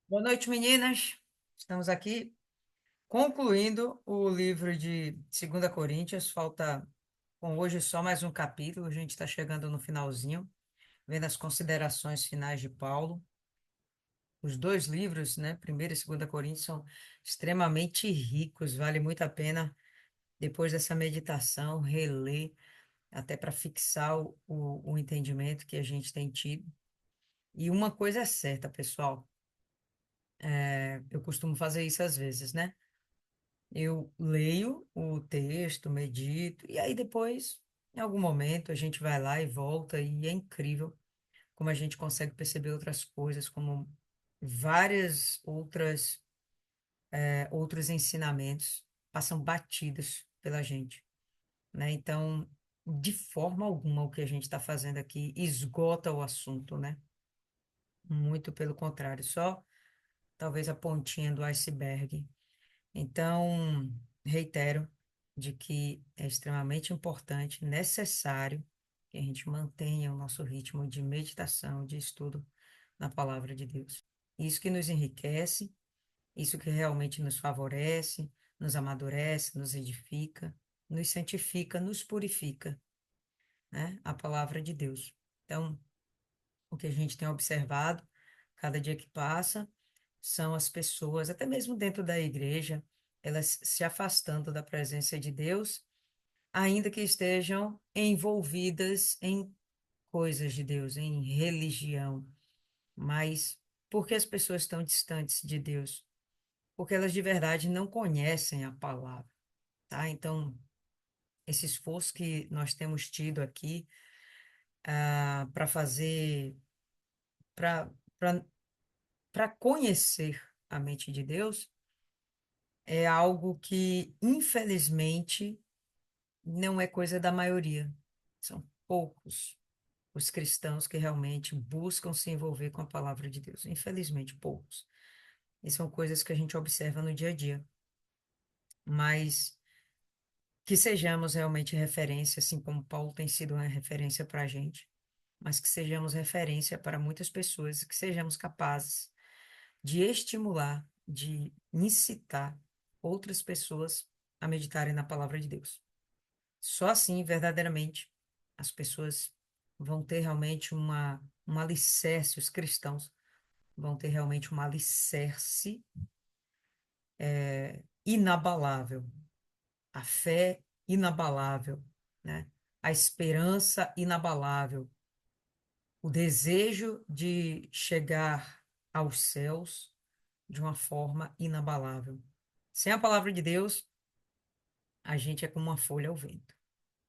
Boa noite, meninas. Estamos aqui concluindo o livro de 2 Coríntios. Falta com hoje só mais um capítulo. A gente está chegando no finalzinho, vendo as considerações finais de Paulo. Os dois livros, né, 1º e 2 Coríntios, são extremamente ricos. Vale muito a pena, depois dessa meditação, reler, até para fixar o entendimento que a gente tem tido. E uma coisa é certa, pessoal, eu costumo fazer isso às vezes, né? Eu leio o texto, medito, e aí depois, em algum momento, a gente vai lá e volta, e é incrível como a gente consegue perceber outras coisas, como várias outros ensinamentos passam batidos pela gente, né? Então, de forma alguma, o que a gente está fazendo aqui esgota o assunto, né? Muito pelo contrário, só talvez a pontinha do iceberg. Então, reitero de que é extremamente importante, necessário que a gente mantenha o nosso ritmo de meditação, de estudo na palavra de Deus. Isso que nos enriquece, isso que realmente nos favorece, nos amadurece, nos edifica, nos santifica, nos purifica, né? A palavra de Deus. Então, o que a gente tem observado cada dia que passa são as pessoas, até mesmo dentro da igreja, elas se afastando da presença de Deus, ainda que estejam envolvidas em coisas de Deus, em religião. Mas por que as pessoas estão distantes de Deus? Porque elas de verdade não conhecem a palavra, tá? Então, esse esforço que nós temos tido aqui para fazer, para para conhecer a mente de Deus, é algo que, infelizmente, não é coisa da maioria. São poucos os cristãos que realmente buscam se envolver com a palavra de Deus. Infelizmente, poucos. E são coisas que a gente observa no dia a dia. Mas que sejamos realmente referência, assim como Paulo tem sido uma referência para a gente, mas que sejamos referência para muitas pessoas, que sejamos capazes de estimular, de incitar outras pessoas a meditarem na palavra de Deus. Só assim, verdadeiramente, as pessoas vão ter realmente um alicerce, os cristãos vão ter realmente um alicerce inabalável, a fé inabalável, né? A esperança inabalável, o desejo de chegar aos céus de uma forma inabalável. Sem a palavra de Deus, a gente é como uma folha ao vento,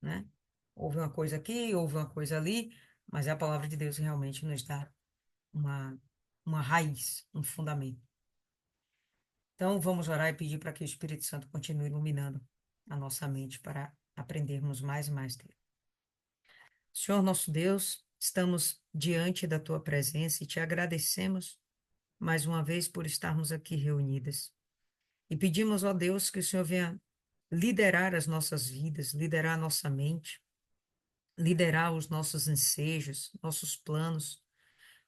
né? Houve uma coisa aqui, houve uma coisa ali, mas a palavra de Deus realmente nos dá uma, uma raiz, um fundamento. Então, vamos orar e pedir para que o Espírito Santo continue iluminando a nossa mente para aprendermos mais e mais dele. Senhor nosso Deus, estamos diante da tua presença e te agradecemos mais uma vez por estarmos aqui reunidas. E pedimos, ó Deus, que o Senhor venha liderar as nossas vidas, liderar a nossa mente, liderar os nossos ensejos, nossos planos,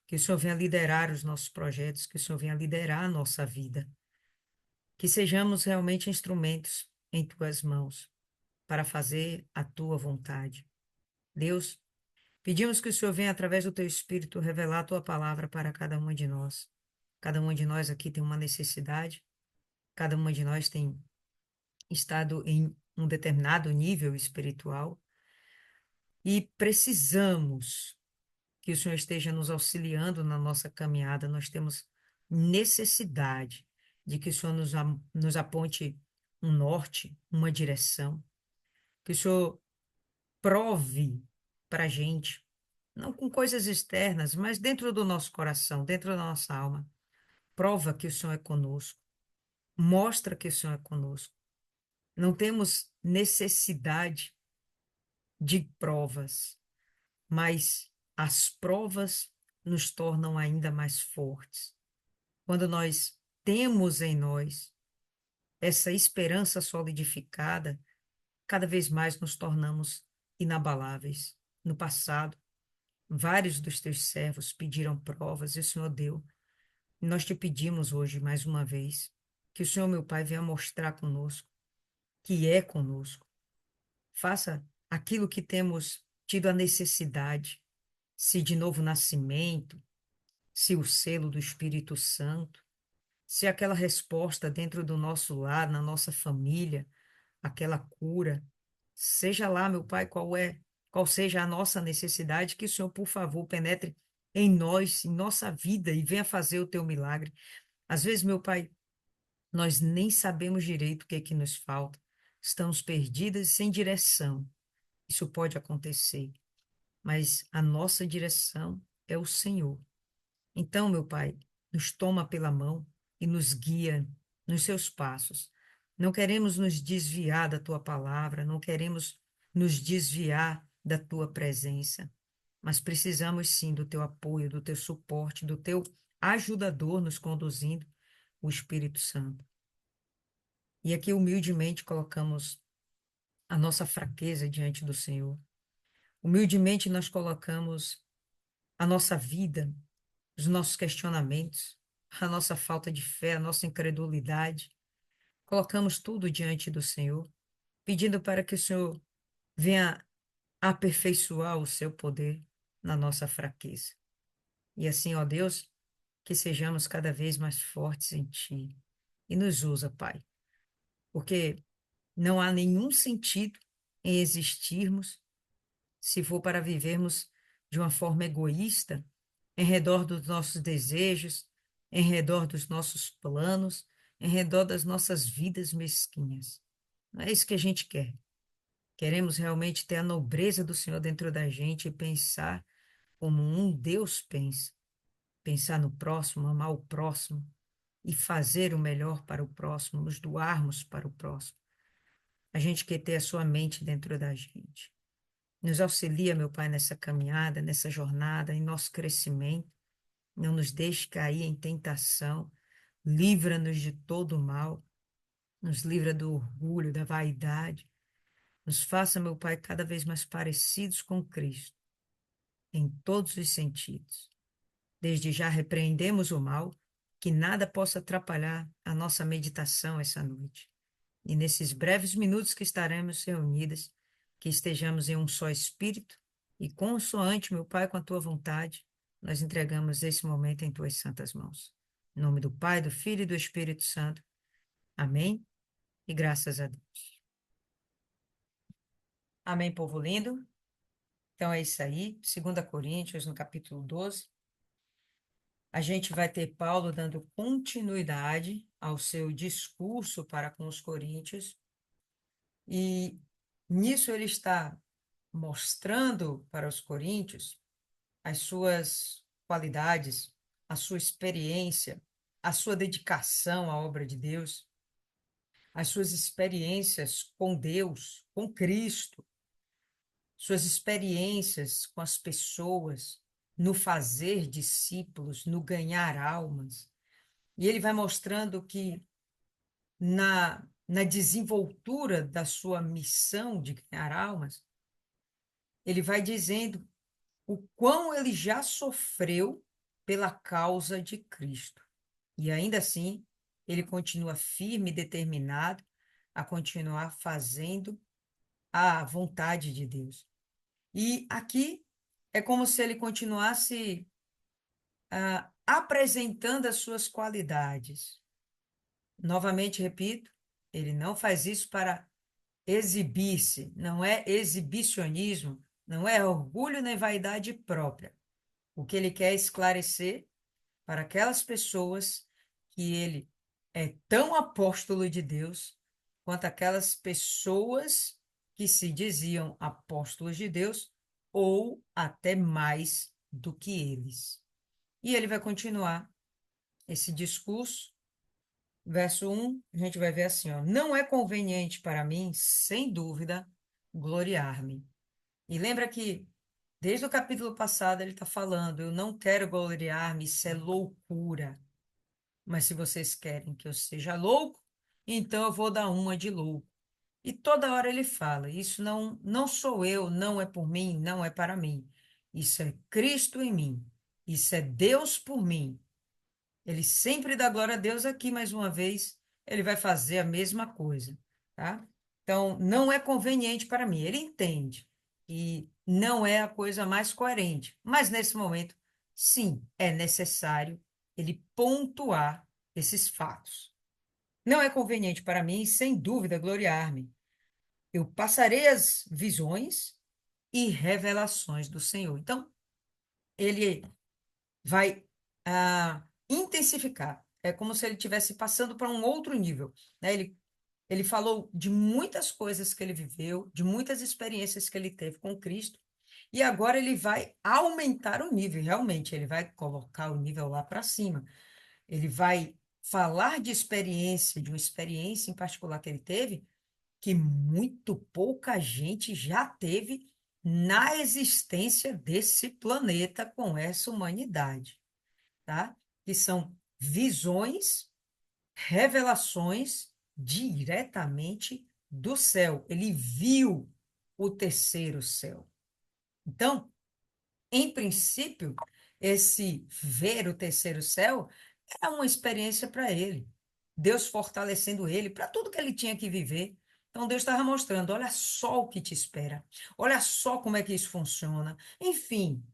que o Senhor venha liderar os nossos projetos, que o Senhor venha liderar a nossa vida, que sejamos realmente instrumentos em tuas mãos para fazer a tua vontade. Deus, pedimos que o Senhor venha, através do teu Espírito, revelar a tua palavra para cada uma de nós. Cada uma de nós aqui tem uma necessidade, cada uma de nós tem estado em um determinado nível espiritual e precisamos que o Senhor esteja nos auxiliando na nossa caminhada. Nós temos necessidade de que o Senhor nos aponte um norte, uma direção, que o Senhor prove para a gente, não com coisas externas, mas dentro do nosso coração, dentro da nossa alma. Prova que o Senhor é conosco, mostra que o Senhor é conosco. Não temos necessidade de provas, mas as provas nos tornam ainda mais fortes. Quando nós temos em nós essa esperança solidificada, cada vez mais nos tornamos inabaláveis. No passado, vários dos teus servos pediram provas e o Senhor deu. Nós te pedimos hoje, mais uma vez, que o Senhor, meu Pai, venha mostrar conosco, que é conosco. Faça aquilo que temos tido a necessidade, se de novo nascimento, se o selo do Espírito Santo, se aquela resposta dentro do nosso lar, na nossa família, aquela cura, seja lá, meu Pai, qual seja a nossa necessidade, que o Senhor, por favor, penetre em nós, em nossa vida e venha fazer o teu milagre. Às vezes, meu Pai, nós nem sabemos direito o que é que nos falta. Estamos perdidas e sem direção. Isso pode acontecer, mas a nossa direção é o Senhor. Então, meu Pai, nos toma pela mão e nos guia nos seus passos. Não queremos nos desviar da tua palavra, não queremos nos desviar da tua presença, mas precisamos sim do teu apoio, do teu suporte, do teu ajudador nos conduzindo, o Espírito Santo. E aqui humildemente colocamos a nossa fraqueza diante do Senhor. Humildemente nós colocamos a nossa vida, os nossos questionamentos, a nossa falta de fé, a nossa incredulidade. Colocamos tudo diante do Senhor, pedindo para que o Senhor venha aperfeiçoar o seu poder na nossa fraqueza. E assim, ó Deus, que sejamos cada vez mais fortes em Ti. E nos usa, Pai, porque não há nenhum sentido em existirmos se for para vivermos de uma forma egoísta, em redor dos nossos desejos, em redor dos nossos planos, em redor das nossas vidas mesquinhas. Não é isso que a gente quer. Queremos realmente ter a nobreza do Senhor dentro da gente e pensar como um Deus pensa. Pensar no próximo, amar o próximo e fazer o melhor para o próximo, nos doarmos para o próximo. A gente quer ter a sua mente dentro da gente. Nos auxilia, meu Pai, nessa caminhada, nessa jornada, em nosso crescimento. Não nos deixe cair em tentação. Livra-nos de todo o mal. Nos livra do orgulho, da vaidade. Nos faça, meu Pai, cada vez mais parecidos com Cristo, em todos os sentidos. Desde já repreendemos o mal, que nada possa atrapalhar a nossa meditação essa noite. E nesses breves minutos que estaremos reunidas, que estejamos em um só espírito e consoante, meu Pai, com a tua vontade, nós entregamos esse momento em tuas santas mãos. Em nome do Pai, do Filho e do Espírito Santo. Amém. E graças a Deus. Amém, povo lindo. Então é isso aí. 2 Coríntios, no capítulo 12. A gente vai ter Paulo dando continuidade ao seu discurso para com os coríntios. E nisso ele está mostrando para os coríntios as suas qualidades, a sua experiência, a sua dedicação à obra de Deus, as suas experiências com Deus, com Cristo, suas experiências com as pessoas, no fazer discípulos, no ganhar almas. E ele vai mostrando que na desenvoltura da sua missão de ganhar almas, ele vai dizendo o quão ele já sofreu pela causa de Cristo. E ainda assim, ele continua firme e determinado a continuar fazendo a vontade de Deus. E aqui é como se ele continuasse apresentando as suas qualidades. Novamente repito, ele não faz isso para exibir-se, não é exibicionismo, não é orgulho nem vaidade própria. O que ele quer esclarecer para aquelas pessoas que ele é tão apóstolo de Deus quanto aquelas pessoas que se diziam apóstolos de Deus ou até mais do que eles. E ele vai continuar esse discurso. Verso 1, a gente vai ver assim, ó, não é conveniente para mim, sem dúvida, gloriar-me. E lembra que desde o capítulo passado ele está falando, eu não quero gloriar-me, isso é loucura. Mas se vocês querem que eu seja louco, então eu vou dar uma de louco. E toda hora ele fala, isso não sou eu, não é por mim, não é para mim. Isso é Cristo em mim. Isso é Deus por mim. Ele sempre dá glória a Deus aqui, mais uma vez, ele vai fazer a mesma coisa, tá? Então, não é conveniente para mim. Ele entende que não é a coisa mais coerente, mas nesse momento, sim, é necessário ele pontuar esses fatos. Não é conveniente para mim, sem dúvida, gloriar-me. Eu passarei as visões e revelações do Senhor. Então, ele vai intensificar. É como se ele estivesse passando para um outro nível, né? Ele falou de muitas coisas que ele viveu, de muitas experiências que ele teve com Cristo, e agora ele vai aumentar o nível, realmente, ele vai colocar o nível lá para cima. Ele vai falar de uma experiência em particular que ele teve, que muito pouca gente já teve na existência desse planeta com essa humanidade, tá? Que são visões, revelações diretamente do céu. Ele viu o terceiro céu. Então, em princípio, esse ver o terceiro céu é uma experiência para ele. Deus fortalecendo ele para tudo que ele tinha que viver. Então, Deus estava mostrando: olha só o que te espera, olha só como é que isso funciona. Enfim,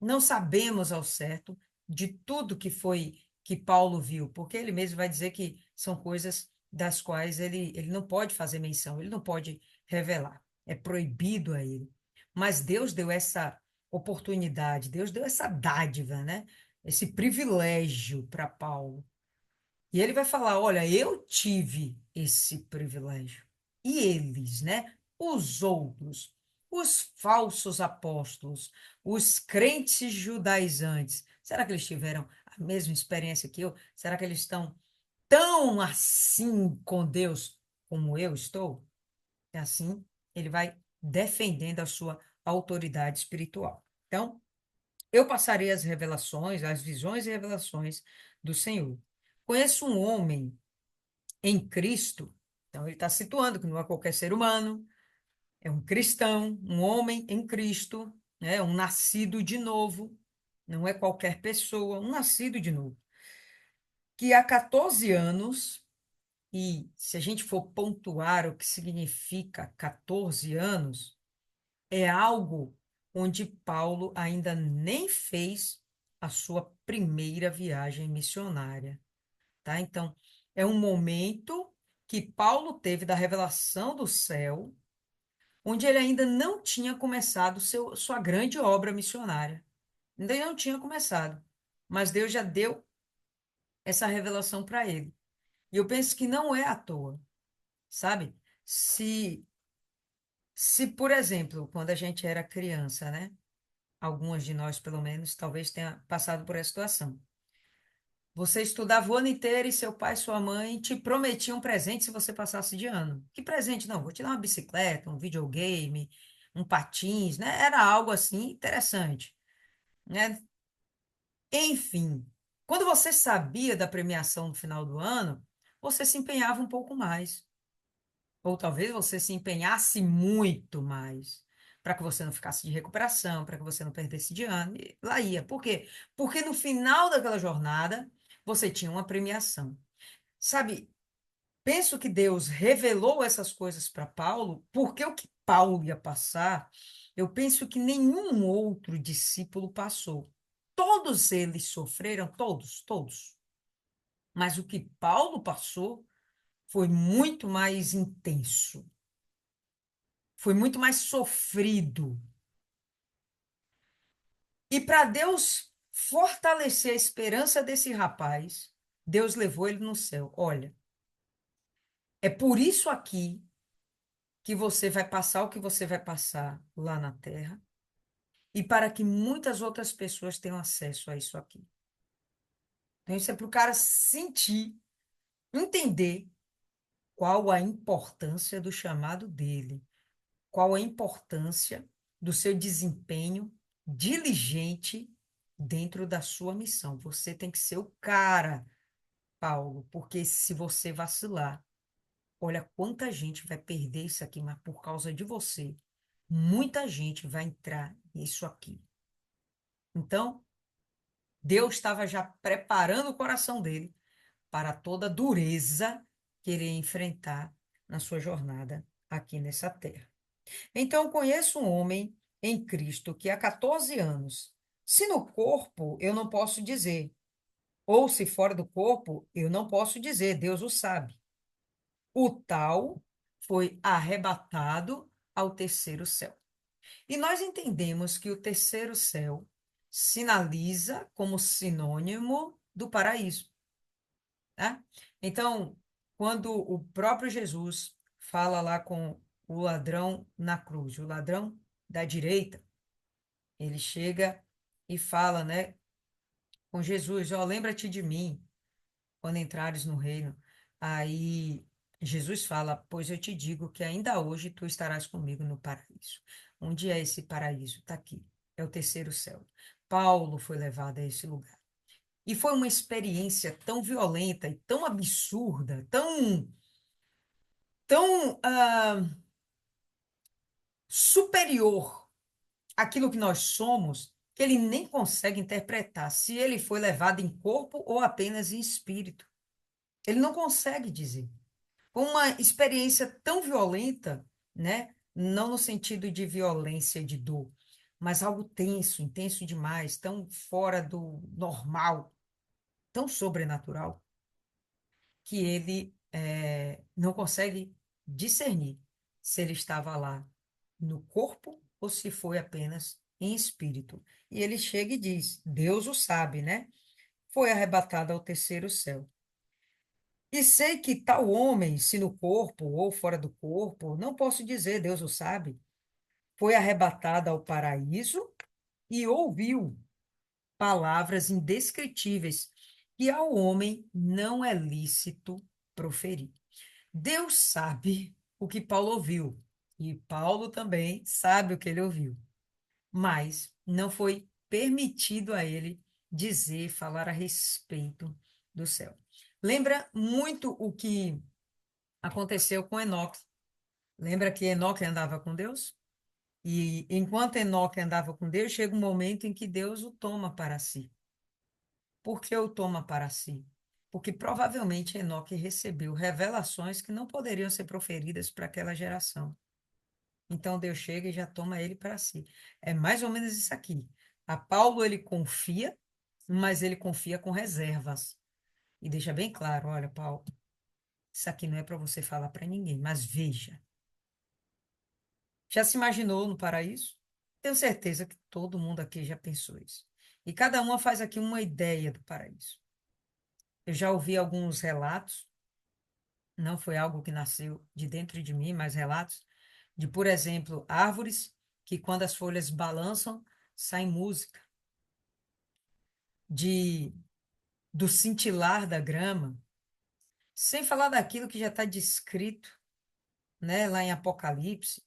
não sabemos ao certo de tudo que Paulo viu, porque ele mesmo vai dizer que são coisas das quais ele não pode fazer menção, ele não pode revelar, é proibido a ele. Mas Deus deu essa oportunidade, Deus deu essa dádiva, né? Esse privilégio para Paulo. E ele vai falar: olha, eu tive esse privilégio. E eles, né? Os outros, os falsos apóstolos, os crentes judaizantes, será que eles tiveram a mesma experiência que eu? Será que eles estão tão assim com Deus como eu estou? É assim, ele vai defendendo a sua autoridade espiritual. Então, eu passarei as revelações, as visões e revelações do Senhor. Conheço um homem em Cristo, então ele está situando que não é qualquer ser humano, é um cristão, um homem em Cristo, né, um nascido de novo, não é qualquer pessoa, um nascido de novo, que há 14 anos, e se a gente for pontuar o que significa 14 anos, é algo onde Paulo ainda nem fez a sua primeira viagem missionária, tá? Então, é um momento que Paulo teve da revelação do céu, onde ele ainda não tinha começado sua grande obra missionária. Ainda não tinha começado, mas Deus já deu essa revelação para ele. E eu penso que não é à toa, sabe? Se, se, por exemplo, quando a gente era criança, né? Algumas de nós, pelo menos, talvez tenha passado por essa situação. Você estudava o ano inteiro e seu pai e sua mãe te prometiam um presente se você passasse de ano. Que presente? Não, vou te dar uma bicicleta, um videogame, um patins, né? Era algo assim interessante, né? Enfim, quando você sabia da premiação no final do ano, você se empenhava um pouco mais. Ou talvez você se empenhasse muito mais, para que você não ficasse de recuperação, para que você não perdesse de ano, e lá ia. Por quê? Porque no final daquela jornada, você tinha uma premiação. Sabe, penso que Deus revelou essas coisas para Paulo, porque o que Paulo ia passar, eu penso que nenhum outro discípulo passou. Todos eles sofreram, todos, todos. Mas o que Paulo passou foi muito mais intenso, foi muito mais sofrido. E para Deus fortalecer a esperança desse rapaz, Deus levou ele no céu. Olha, é por isso aqui que você vai passar o que você vai passar lá na terra, e para que muitas outras pessoas tenham acesso a isso aqui. Então, isso é para o cara sentir, entender qual a importância do chamado dele, qual a importância do seu desempenho diligente dentro da sua missão. Você tem que ser o cara, Paulo, porque se você vacilar, olha quanta gente vai perder isso aqui, mas por causa de você, muita gente vai entrar nisso aqui. Então, Deus estava já preparando o coração dele para toda a dureza que ele ia enfrentar na sua jornada aqui nessa terra. Então, eu conheço um homem em Cristo que há 14 anos, se no corpo eu não posso dizer, ou se fora do corpo eu não posso dizer, Deus o sabe. O tal foi arrebatado ao terceiro céu. E nós entendemos que o terceiro céu sinaliza como sinônimo do paraíso, né? Então, quando o próprio Jesus fala lá com o ladrão na cruz, o ladrão da direita, ele chega e fala, né, com Jesus, ó, lembra-te de mim quando entrares no reino. Aí Jesus fala, pois eu te digo que ainda hoje tu estarás comigo no paraíso. Onde é esse paraíso? Está aqui. É o terceiro céu. Paulo foi levado a esse lugar. E foi uma experiência tão violenta e tão absurda, tão superior àquilo que nós somos, que ele nem consegue interpretar se ele foi levado em corpo ou apenas em espírito. Ele não consegue dizer. Foi uma experiência tão violenta, né? Não no sentido de violência, de dor, mas algo tenso, intenso demais, tão fora do normal, tão sobrenatural, que ele não consegue discernir se ele estava lá no corpo ou se foi apenas em espírito. E ele chega e diz: Deus o sabe, né? Foi arrebatado ao terceiro céu. E sei que tal homem, se no corpo ou fora do corpo, não posso dizer, Deus o sabe, foi arrebatado ao paraíso e ouviu palavras indescritíveis que ao homem não é lícito proferir. Deus sabe o que Paulo ouviu, e Paulo também sabe o que ele ouviu, mas não foi permitido a ele dizer, falar a respeito do céu. Lembra muito o que aconteceu com Enoque. Lembra que Enoque andava com Deus? E enquanto Enoque andava com Deus, chega um momento em que Deus o toma para si. Por que o toma para si? Porque provavelmente Enoque recebeu revelações que não poderiam ser proferidas para aquela geração. Então Deus chega e já toma ele para si. É mais ou menos isso aqui. A Paulo ele confia, mas ele confia com reservas. E deixa bem claro, olha, Paulo, isso aqui não é para você falar para ninguém, mas veja. Já se imaginou no paraíso? Tenho certeza que todo mundo aqui já pensou isso. E cada uma faz aqui uma ideia do paraíso. Eu já ouvi alguns relatos, não foi algo que nasceu de dentro de mim, mas relatos de, por exemplo, árvores que quando as folhas balançam, sai música, de do cintilar da grama, sem falar daquilo que já está descrito, né, lá em Apocalipse,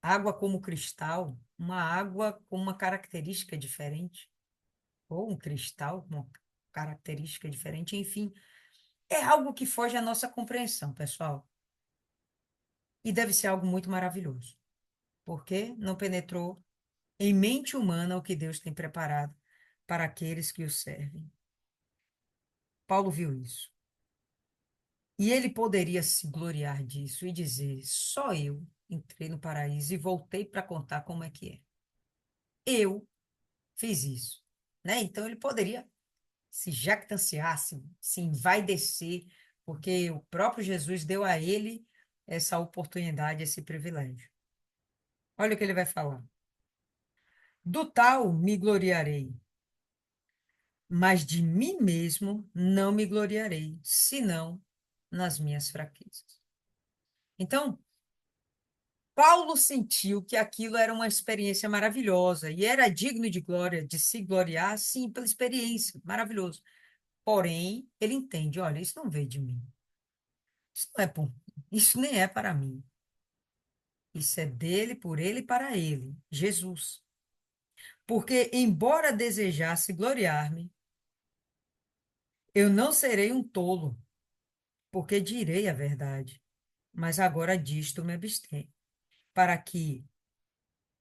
água como cristal, uma água com uma característica diferente. Ou um cristal com uma característica diferente, enfim, é algo que foge à nossa compreensão, pessoal. E deve ser algo muito maravilhoso, porque não penetrou em mente humana o que Deus tem preparado para aqueles que o servem. Paulo viu isso. E ele poderia se gloriar disso e dizer: só eu entrei no paraíso e voltei para contar como é que é. Eu fiz isso, né? Então ele poderia se jactanciar, se envaidecer, porque o próprio Jesus deu a ele essa oportunidade, esse privilégio. Olha o que ele vai falar. Do tal me gloriarei, mas de mim mesmo não me gloriarei, senão nas minhas fraquezas. Então, Paulo sentiu que aquilo era uma experiência maravilhosa e era digno de glória, de se gloriar, sim, pela experiência, maravilhoso. Porém, ele entende, olha, isso não veio de mim. Isso não é por mim. Isso nem é para mim. Isso é dele, por ele e para ele, Jesus. Porque, embora desejasse gloriar-me, eu não serei um tolo, porque direi a verdade. Mas agora disto me abstenho, para que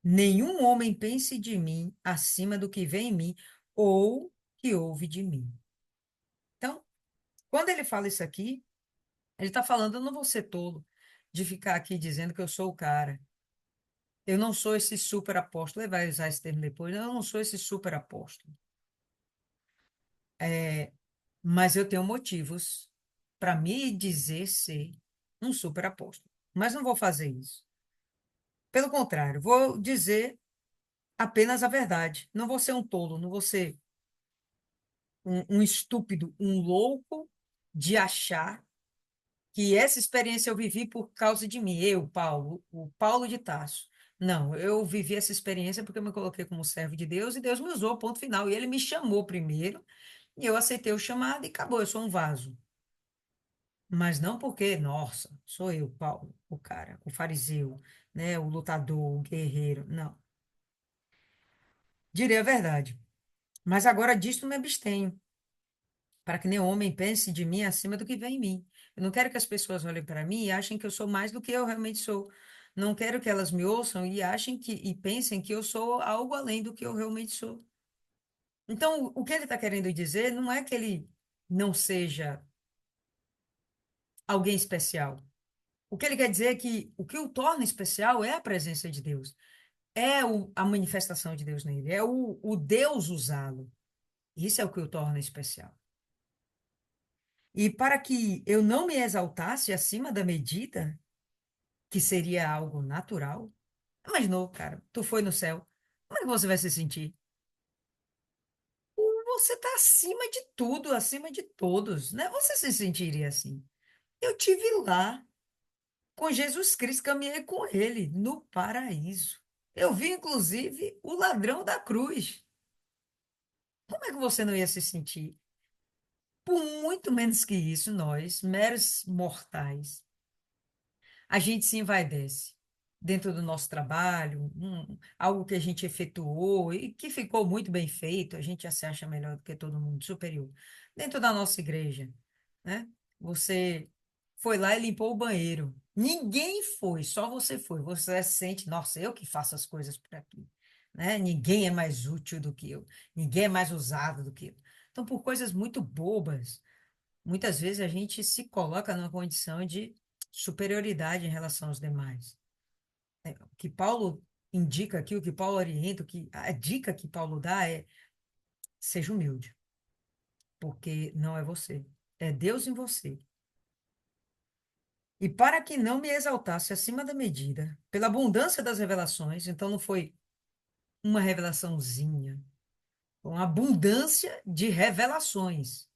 nenhum homem pense de mim acima do que vê em mim, ou que houve de mim. Então, quando ele fala isso aqui, ele está falando, eu não vou ser tolo de ficar aqui dizendo que eu sou o cara. Eu não sou esse super apóstolo. Ele vai usar esse termo depois. Eu não sou esse super apóstolo. É, mas eu tenho motivos para me dizer ser um super apóstolo. Mas não vou fazer isso. Pelo contrário, vou dizer apenas a verdade. Não vou ser um tolo, não vou ser um estúpido, um louco de achar que essa experiência eu vivi por causa de mim, eu, Paulo, o Paulo de Tarso. Não, eu vivi essa experiência porque eu me coloquei como servo de Deus e Deus me usou, ponto final. E ele me chamou primeiro e eu aceitei o chamado e acabou, eu sou um vaso. Mas não porque, nossa, sou eu, Paulo, o cara, o fariseu, né, o lutador, o guerreiro. Não, direi a verdade. Mas agora disto me abstenho, para que nenhum homem pense de mim acima do que vem em mim. Eu não quero que as pessoas olhem para mim e achem que eu sou mais do que eu realmente sou. Não quero que elas me ouçam e achem que e pensem que eu sou algo além do que eu realmente sou. Então, o que ele está querendo dizer não é que ele não seja alguém especial. O que ele quer dizer é que o que o torna especial é a presença de Deus, é a manifestação de Deus nele, é o Deus usá-lo. Isso é o que o torna especial. E para que eu não me exaltasse acima da medida, que seria algo natural, imaginou, cara, tu foi no céu, como é que você vai se sentir? Você está acima de tudo, acima de todos, né? Você se sentiria assim. Eu tive lá com Jesus Cristo, caminhei com ele no paraíso. Eu vi, inclusive, o ladrão da cruz. Como é que você não ia se sentir? Por muito menos que isso, nós, meros mortais, a gente se envaidece dentro do nosso trabalho, algo que a gente efetuou e que ficou muito bem feito, a gente já se acha melhor do que todo mundo, superior. Dentro da nossa igreja, né? Você foi lá e limpou o banheiro. Ninguém foi, só você foi. Você sente, nossa, eu que faço as coisas por aqui, né? Ninguém é mais útil do que eu, ninguém é mais usado do que eu. Então, por coisas muito bobas, muitas vezes a gente se coloca numa condição de superioridade em relação aos demais. O que Paulo indica aqui, o que Paulo orienta, a dica que Paulo dá é: seja humilde, porque não é você, é Deus em você. E para que não me exaltasse acima da medida, pela abundância das revelações, então não foi uma revelaçãozinha, foi uma abundância de revelações.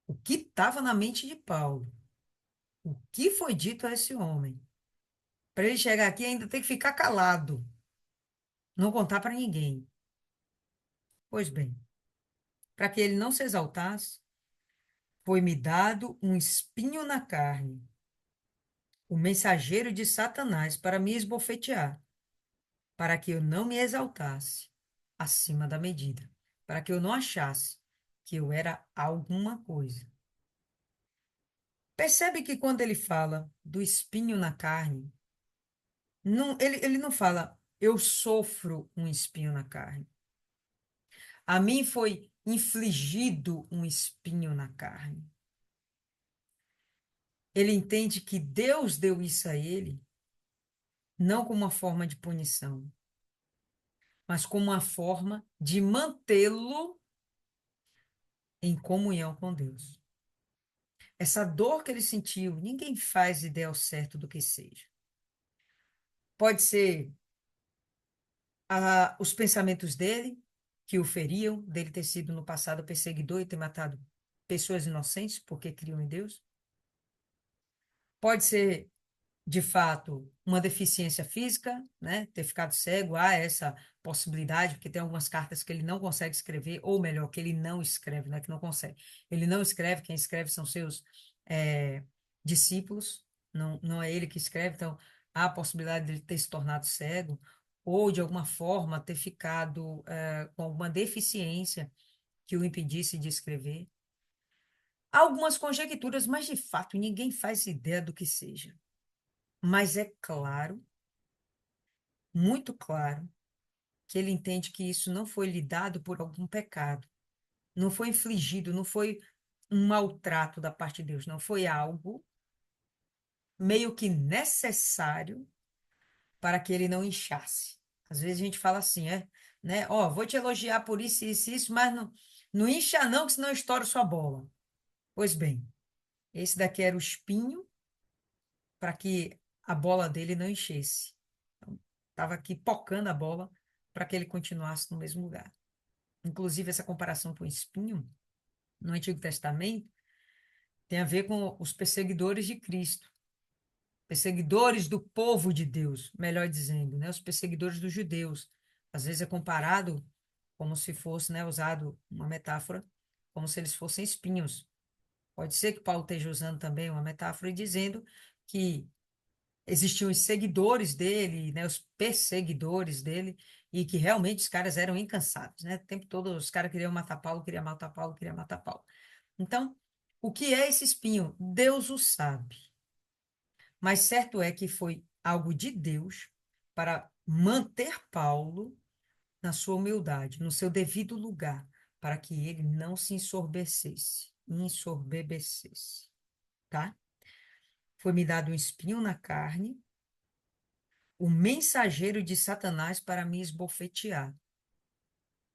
O que estava na mente de Paulo, o que foi dito a esse homem. Para ele chegar aqui, ainda tem que ficar calado, não contar para ninguém. Pois bem, para que ele não se exaltasse, foi-me dado um espinho na carne, o mensageiro de Satanás para me esbofetear, para que eu não me exaltasse acima da medida, para que eu não achasse que eu era alguma coisa. Percebe que quando ele fala do espinho na carne, ele não fala, eu sofro um espinho na carne. A mim foi infligido um espinho na carne. Ele entende que Deus deu isso a ele, não como uma forma de punição, mas como uma forma de mantê-lo em comunhão com Deus. Essa dor que ele sentiu, ninguém faz ideia ao certo do que seja. Pode ser os pensamentos dele, que o feriam, dele ter sido no passado perseguidor e ter matado pessoas inocentes porque criam em Deus. Pode ser de fato, uma deficiência física, né? Ter ficado cego, há essa possibilidade, porque tem algumas cartas que ele não consegue escrever, ou melhor, que ele não escreve, não é que não consegue. Ele não escreve, quem escreve são seus discípulos, não é ele que escreve, então há a possibilidade de ele ter se tornado cego, ou de alguma forma ter ficado com alguma deficiência que o impedisse de escrever. Há algumas conjecturas, mas de fato ninguém faz ideia do que seja. Mas é claro, muito claro, que ele entende que isso não foi lhe dado por algum pecado, não foi infligido, não foi um maltrato da parte de Deus, não foi algo meio que necessário para que ele não inchasse. Às vezes a gente fala assim, né? Ó, vou te elogiar por isso, isso, isso, mas não incha não, que senão eu estouro sua bola. Pois bem, esse daqui era o espinho para que a bola dele não enchesse. Então, estava aqui pocando a bola para que ele continuasse no mesmo lugar. Inclusive, essa comparação com o espinho, no Antigo Testamento, tem a ver com os perseguidores de Cristo, perseguidores do povo de Deus, melhor dizendo, né? Os perseguidores dos judeus. Às vezes é comparado como se fosse, né, usado uma metáfora, como se eles fossem espinhos. Pode ser que Paulo esteja usando também uma metáfora e dizendo que existiam os seguidores dele, né, os perseguidores dele, e que realmente os caras eram incansáveis, né? O tempo todo os caras queriam matar Paulo, queriam matar Paulo, queriam matar Paulo. Então, o que é esse espinho? Deus o sabe. Mas certo é que foi algo de Deus para manter Paulo na sua humildade, no seu devido lugar, para que ele não se ensoberbecesse, tá? Foi-me dado um espinho na carne, o mensageiro de Satanás para me esbofetear.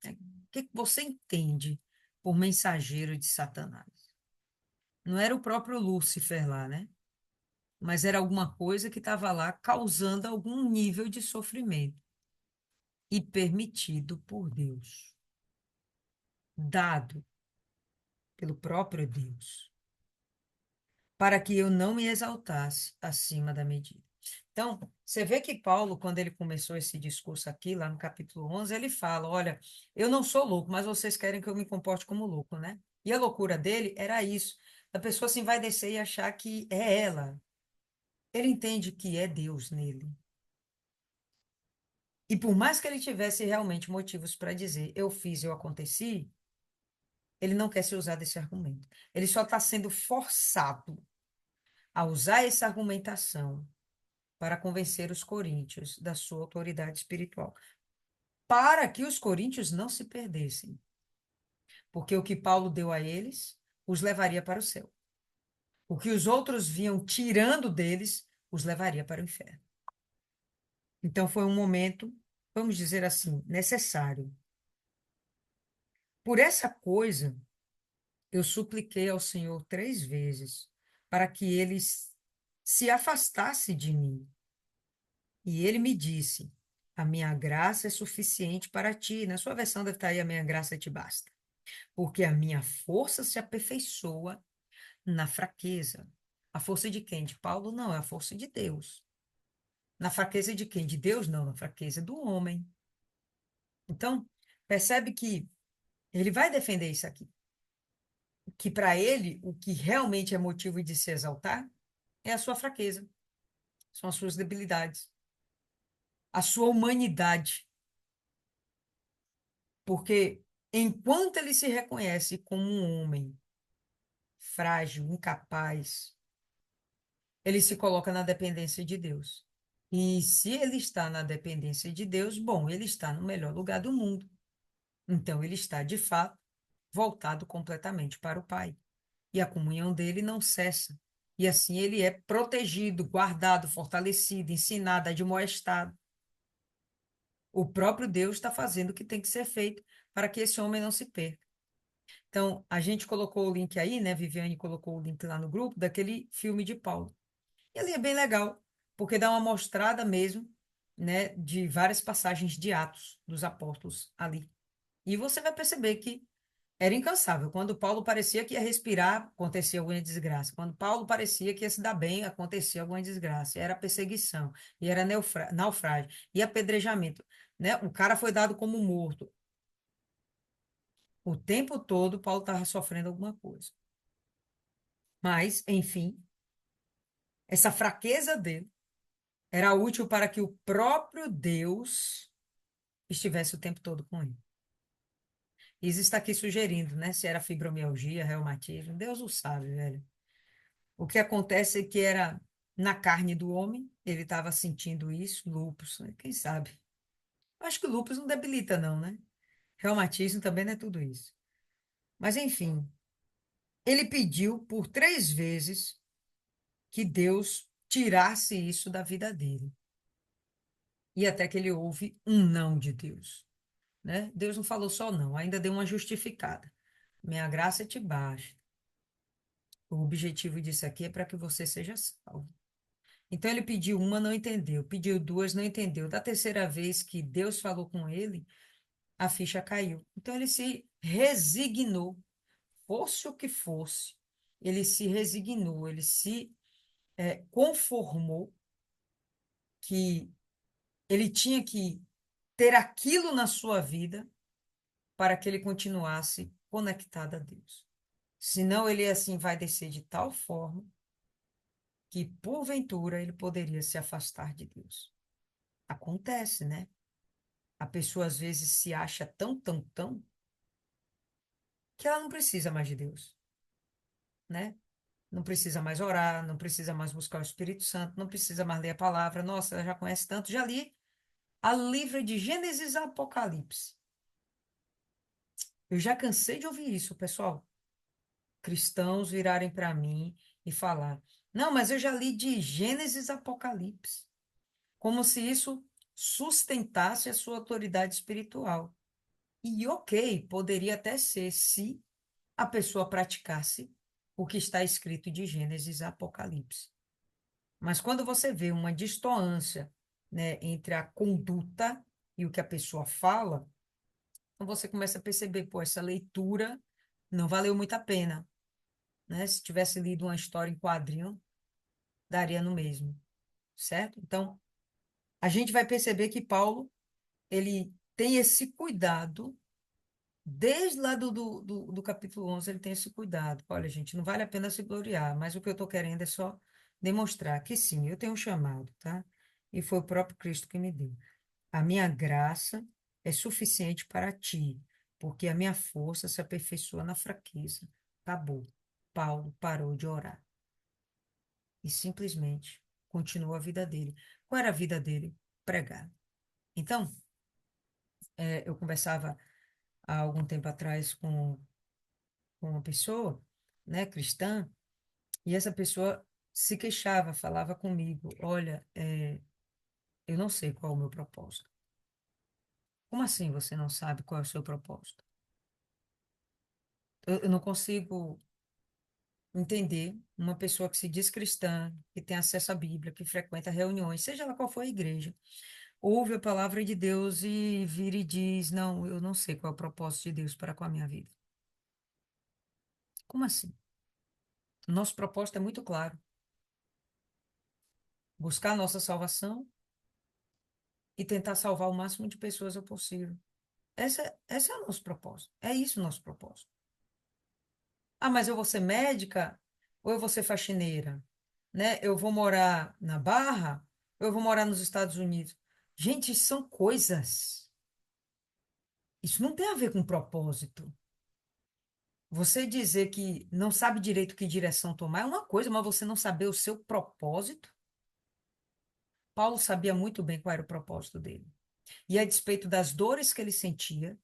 O que que você entende por mensageiro de Satanás? Não era o próprio Lúcifer lá, né? Mas era alguma coisa que estava lá causando algum nível de sofrimento e permitido por Deus, dado pelo próprio Deus, para que eu não me exaltasse acima da medida. Então, você vê que Paulo, quando ele começou esse discurso aqui, lá no capítulo 11, ele fala: Olha, eu não sou louco, mas vocês querem que eu me comporte como louco, né? E a loucura dele era isso. A pessoa assim vai descer e achar que é ela. Ele entende que é Deus nele. E por mais que ele tivesse realmente motivos para dizer eu fiz, eu aconteci, ele não quer se usar desse argumento. Ele só está sendo forçado a usar essa argumentação para convencer os coríntios da sua autoridade espiritual, para que os coríntios não se perdessem, porque o que Paulo deu a eles os levaria para o céu. O que os outros vinham tirando deles os levaria para o inferno. Então foi um momento, vamos dizer assim, necessário. Por essa coisa, eu supliquei ao Senhor 3 vezes para que eles se afastasse de mim. E ele me disse: A minha graça é suficiente para ti. Na sua versão deve estar aí: A minha graça te basta. Porque a minha força se aperfeiçoa na fraqueza. A força de quem? De Paulo? Não, é a força de Deus. Na fraqueza de quem? De Deus? Não, na fraqueza do homem. Então, percebe que ele vai defender isso aqui. Que para ele, o que realmente é motivo de se exaltar é a sua fraqueza, são as suas debilidades, a sua humanidade. Porque enquanto ele se reconhece como um homem frágil, incapaz, ele se coloca na dependência de Deus. E se ele está na dependência de Deus, bom, ele está no melhor lugar do mundo. Então, ele está, de fato, voltado completamente para o Pai. E a comunhão dele não cessa. E assim ele é protegido, guardado, fortalecido, ensinado, admoestado. O próprio Deus está fazendo o que tem que ser feito para que esse homem não se perca. Então, a gente colocou o link aí, né? Viviane colocou o link lá no grupo daquele filme de Paulo. E ali é bem legal, porque dá uma mostrada mesmo, né, de várias passagens de Atos dos apóstolos ali. E você vai perceber que era incansável. Quando Paulo parecia que ia respirar, acontecia alguma desgraça. Quando Paulo parecia que ia se dar bem, acontecia alguma desgraça. Era perseguição, e era naufrágio, e apedrejamento, né? O cara foi dado como morto. O tempo todo, Paulo estava sofrendo alguma coisa. Mas, enfim, essa fraqueza dele era útil para que o próprio Deus estivesse o tempo todo com ele. Isso está aqui sugerindo, né? Se era fibromialgia, reumatismo, Deus o sabe, velho. O que acontece é que era na carne do homem, ele estava sentindo isso, lúpus, né? Quem sabe? Acho que o lúpus não debilita, não, né? Reumatismo também não é tudo isso. Mas, enfim, ele pediu por 3 vezes que Deus tirasse isso da vida dele. E até que ele ouve um não de Deus, né? Deus não falou só não, ainda deu uma justificada. Minha graça te basta. O objetivo disso aqui é para que você seja salvo. Então ele pediu uma, não entendeu. Pediu duas, não entendeu. Da terceira vez que Deus falou com ele, a ficha caiu. Então ele se resignou, fosse o que fosse. Ele se resignou, ele se conformou que ele tinha que ter aquilo na sua vida para que ele continuasse conectado a Deus. Senão ele assim vai descer de tal forma que porventura ele poderia se afastar de Deus. Acontece, né? A pessoa às vezes se acha tão que ela não precisa mais de Deus, né? Não precisa mais orar, não precisa mais buscar o Espírito Santo, não precisa mais ler a palavra. Nossa, ela já conhece tanto, já li a livro de Gênesis a Apocalipse. Eu já cansei de ouvir isso, pessoal. Cristãos virarem para mim e falar: não, mas eu já li de Gênesis a Apocalipse. Como se isso sustentasse a sua autoridade espiritual. E ok, poderia até ser se a pessoa praticasse o que está escrito de Gênesis a Apocalipse. Mas quando você vê uma distoância, né, entre a conduta e o que a pessoa fala, então você começa a perceber, pô, essa leitura não valeu muito a pena, né? Se tivesse lido uma história em quadrinho, daria no mesmo, certo? Então, a gente vai perceber que Paulo, ele tem esse cuidado, desde lá do capítulo 11, ele tem esse cuidado. Olha, gente, não vale a pena se gloriar, mas o que eu estou querendo é só demonstrar que sim, eu tenho um chamado, tá? E foi o próprio Cristo que me deu. A minha graça é suficiente para ti, porque a minha força se aperfeiçoa na fraqueza. Acabou. Paulo parou de orar e simplesmente continuou a vida dele. Qual era a vida dele? Pregar. Então, eu conversava há algum tempo atrás com uma pessoa, né, cristã, e essa pessoa se queixava, falava comigo: olha, eu não sei qual é o meu propósito. Como assim você não sabe qual é o seu propósito? Eu não consigo entender uma pessoa que se diz cristã, que tem acesso à Bíblia, que frequenta reuniões, seja lá qual for a igreja, ouve a palavra de Deus e vira e diz: não, eu não sei qual é o propósito de Deus para com a minha vida. Como assim? Nosso propósito é muito claro: buscar a nossa salvação e tentar salvar o máximo de pessoas eu possível. Esse é o nosso propósito. É isso o nosso propósito. Ah, mas eu vou ser médica ou eu vou ser faxineira? Né? Eu vou morar na Barra ou eu vou morar nos Estados Unidos? Gente, isso são coisas. Isso não tem a ver com propósito. Você dizer que não sabe direito que direção tomar é uma coisa, mas você não saber o seu propósito. Paulo sabia muito bem qual era o propósito dele. E a despeito das dores que ele sentia,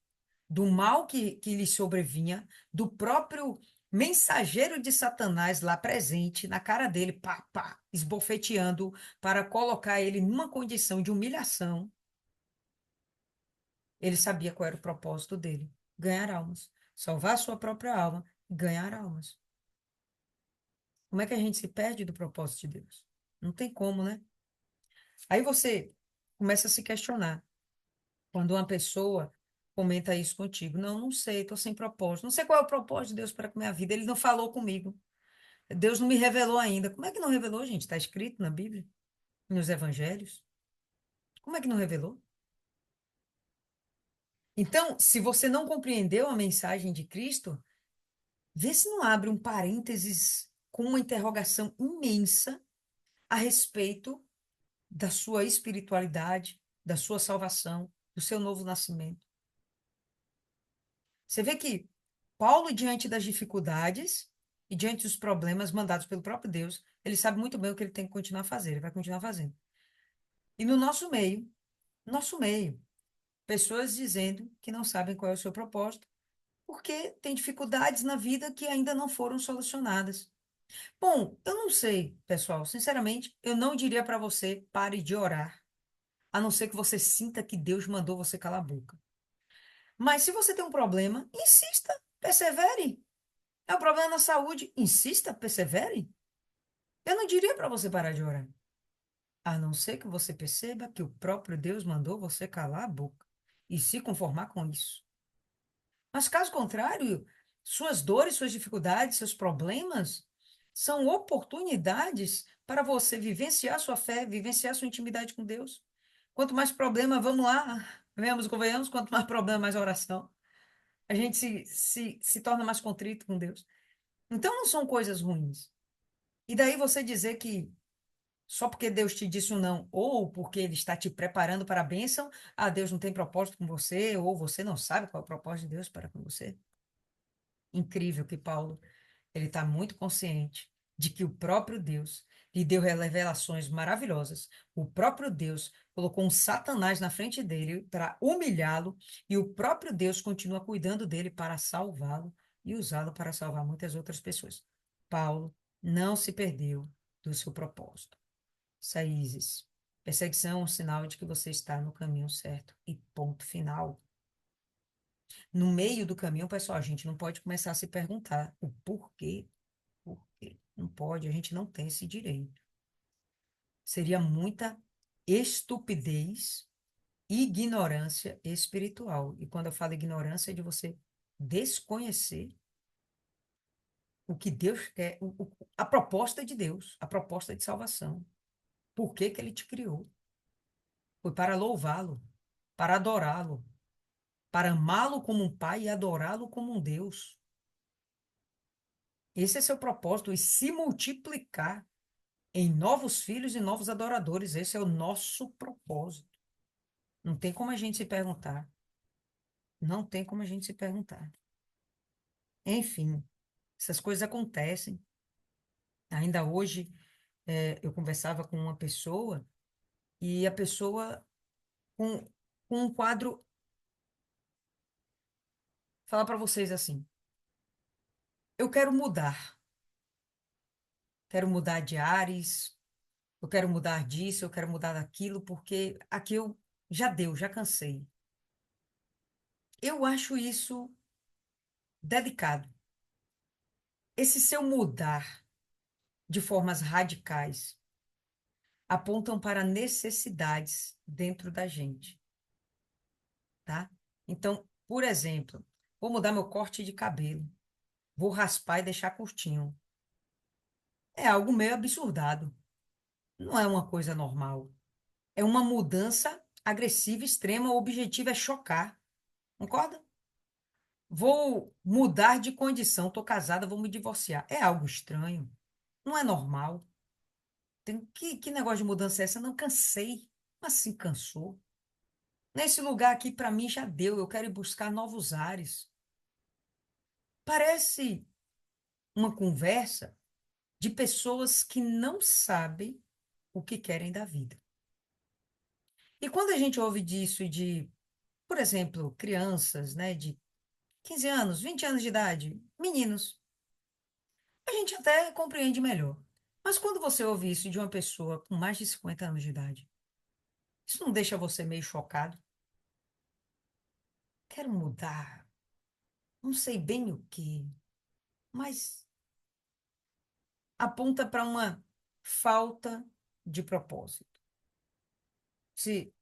do mal que lhe sobrevinha, do próprio mensageiro de Satanás lá presente, na cara dele, pá, pá, esbofeteando para colocar ele numa condição de humilhação, ele sabia qual era o propósito dele: ganhar almas, salvar a sua própria alma, ganhar almas. Como é que a gente se perde do propósito de Deus? Não tem como, né? Aí você começa a se questionar. Quando uma pessoa comenta isso contigo: não, não sei, estou sem propósito. Não sei qual é o propósito de Deus para com a minha vida. Ele não falou comigo. Deus não me revelou ainda. Como é que não revelou, gente? Está escrito na Bíblia, nos evangelhos. Como é que não revelou? Então, se você não compreendeu a mensagem de Cristo, vê se não abre um parênteses com uma interrogação imensa a respeito da sua espiritualidade, da sua salvação, do seu novo nascimento. Você vê que Paulo, diante das dificuldades e diante dos problemas mandados pelo próprio Deus, ele sabe muito bem o que ele tem que continuar a fazer, ele vai continuar fazendo. E no nosso meio, pessoas dizendo que não sabem qual é o seu propósito, porque tem dificuldades na vida que ainda não foram solucionadas. Bom, eu não sei, pessoal, sinceramente, eu não diria para você pare de orar, a não ser que você sinta que Deus mandou você calar a boca. Mas se você tem um problema, insista, persevere. É um problema na saúde, insista, persevere. Eu não diria para você parar de orar, a não ser que você perceba que o próprio Deus mandou você calar a boca e se conformar com isso. Mas caso contrário, suas dores, suas dificuldades, seus problemas são oportunidades para você vivenciar sua fé, vivenciar sua intimidade com Deus. Quanto mais problema, vamos lá, venhamos e convenhamos, quanto mais problema, mais oração. A gente se torna mais contrito com Deus. Então não são coisas ruins. E daí você dizer que só porque Deus te disse um não, ou porque Ele está te preparando para a bênção, Deus não tem propósito com você, ou você não sabe qual é o propósito de Deus para com você. Incrível que Paulo, ele está muito consciente de que o próprio Deus lhe deu revelações maravilhosas. O próprio Deus colocou um Satanás na frente dele para humilhá-lo, e o próprio Deus continua cuidando dele para salvá-lo e usá-lo para salvar muitas outras pessoas. Paulo não se perdeu do seu propósito. Saízes. Perseguição é um sinal de que você está no caminho certo. E ponto final. No meio do caminho, pessoal, a gente não pode começar a se perguntar o porquê. Por quê? Não pode, a gente não tem esse direito. Seria muita estupidez e ignorância espiritual. E quando eu falo ignorância, é de você desconhecer o que Deus quer, a proposta de Deus, a proposta de salvação. Por que que ele te criou? Foi para louvá-lo, para adorá-lo, para amá-lo como um pai e adorá-lo como um Deus. Esse é seu propósito, e se multiplicar em novos filhos e novos adoradores. Esse é o nosso propósito. Não tem como a gente se perguntar. Não tem como a gente se perguntar. Enfim, essas coisas acontecem. Ainda hoje, eu conversava com uma pessoa e a pessoa com, com um quadro, fala para vocês assim: eu quero mudar de ares, eu quero mudar disso, eu quero mudar daquilo, porque aqui eu já deu, já cansei. Eu acho isso delicado. Esse seu mudar de formas radicais apontam para necessidades dentro da gente, tá? Então, por exemplo, vou mudar meu corte de cabelo, vou raspar e deixar curtinho. É algo meio absurdado, não é uma coisa normal. É uma mudança agressiva, extrema, o objetivo é chocar, concorda? Vou mudar de condição, tô casada, vou me divorciar. É algo estranho, não é normal. Que negócio de mudança é essa? Não cansei. Assim cansou. Nesse lugar aqui, para mim, já deu. Eu quero ir buscar novos ares. Parece uma conversa de pessoas que não sabem o que querem da vida. E quando a gente ouve disso de, por exemplo, crianças, né, de 15 anos, 20 anos de idade, meninos, a gente até compreende melhor. Mas quando você ouve isso de uma pessoa com mais de 50 anos de idade, isso não deixa você meio chocado? Quero mudar, não sei bem o que, mas aponta para uma falta de propósito. Se,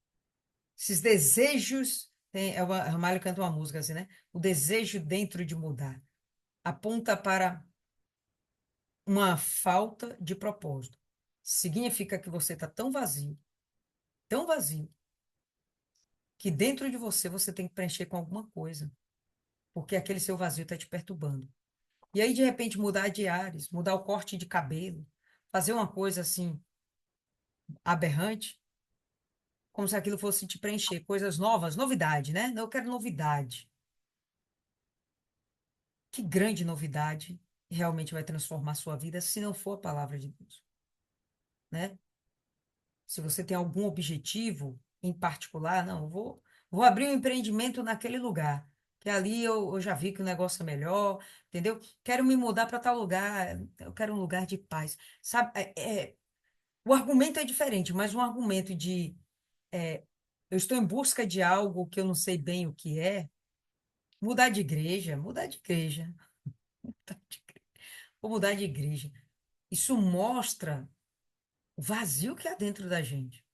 esses desejos, a Ramalho canta uma música assim, né? O desejo dentro de mudar aponta para uma falta de propósito. Significa que você está tão vazio, que dentro de você tem que preencher com alguma coisa, porque aquele seu vazio está te perturbando. E aí, de repente, mudar de ares, mudar o corte de cabelo, fazer uma coisa assim aberrante, como se aquilo fosse te preencher, coisas novas, novidade, né? Eu quero novidade. Que grande novidade realmente vai transformar a sua vida se não for a palavra de Deus, né? Se você tem algum objetivo em particular, não, vou abrir um empreendimento naquele lugar. que ali eu já vi que o negócio é melhor, entendeu? Quero me mudar para tal lugar, eu quero um lugar de paz. Sabe, o argumento é diferente, mas um argumento de é, eu estou em busca de algo que eu não sei bem o que é, mudar de igreja, ou mudar de igreja. Isso mostra o vazio que há dentro da gente.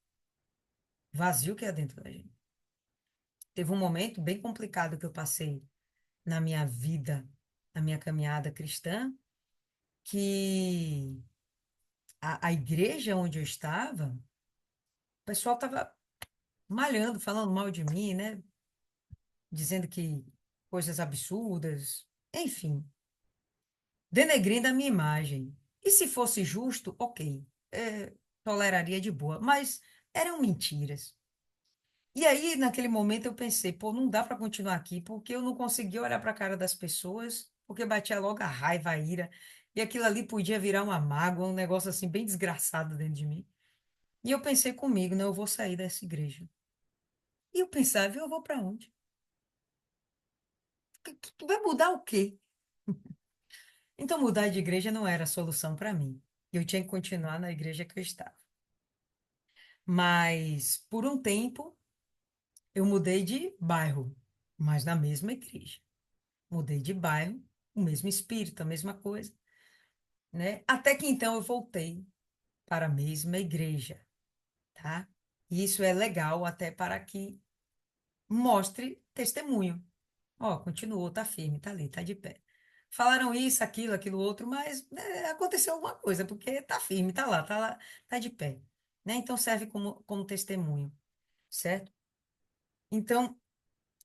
Vazio que há dentro da gente. Teve um momento bem complicado que eu passei na minha vida, na minha caminhada cristã, que a igreja onde eu estava, o pessoal estava malhando, falando mal de mim, né? Dizendo que coisas absurdas, enfim, denegrindo a minha imagem. E se fosse justo, ok, toleraria de boa, mas eram mentiras. E aí, naquele momento, eu pensei, pô, não dá para continuar aqui, porque eu não conseguia olhar para a cara das pessoas, porque batia logo a raiva, a ira, e aquilo ali podia virar uma mágoa, um negócio assim, bem desgraçado dentro de mim. E eu pensei comigo, não, eu vou sair dessa igreja. E eu pensava, eu vou para onde? Tu vai mudar o quê? Então, mudar de igreja não era a solução para mim. Eu tinha que continuar na igreja que eu estava. Mas, por um tempo, eu mudei de bairro, mas na mesma igreja. Mudei de bairro, o mesmo espírito, a mesma coisa, né? Até que então eu voltei para a mesma igreja, tá? E isso é legal até para que mostre testemunho. Ó, continuou, tá firme, tá ali, tá de pé. Falaram isso, aquilo, aquilo outro, mas aconteceu alguma coisa, porque tá firme, tá lá, tá de pé, né? Então serve como testemunho, certo? Então,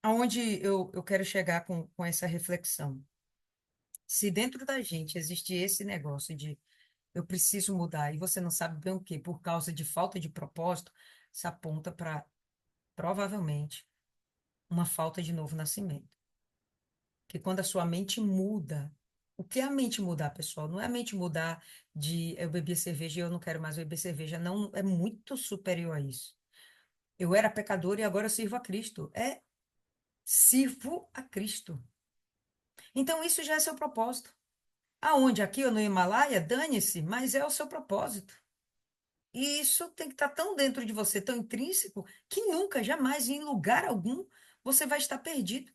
aonde eu quero chegar com essa reflexão? Se dentro da gente existe esse negócio de eu preciso mudar e você não sabe bem o quê, por causa de falta de propósito, se aponta para provavelmente uma falta de novo nascimento. Que quando a sua mente muda, o que é a mente mudar, pessoal? Não é a mente mudar de eu beber cerveja e eu não quero mais beber cerveja, não, é muito superior a isso. Eu era pecador e agora eu sirvo a Cristo. Sirvo a Cristo. Então isso já é seu propósito. Aonde? Aqui ou no Himalaia? Dane-se, mas é o seu propósito. E isso tem que estar tão dentro de você, tão intrínseco, que nunca, jamais, em lugar algum, você vai estar perdido.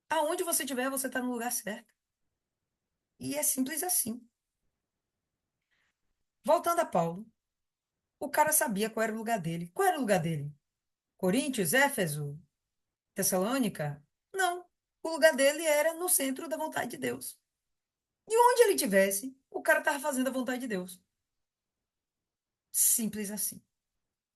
Aonde você estiver, você está no lugar certo. E é simples assim. Voltando a Paulo, o cara sabia qual era o lugar dele. Qual era o lugar dele? Coríntios, Éfeso, Tessalônica? Não. O lugar dele era no centro da vontade de Deus. E onde ele tivesse, o cara estava fazendo a vontade de Deus. Simples assim.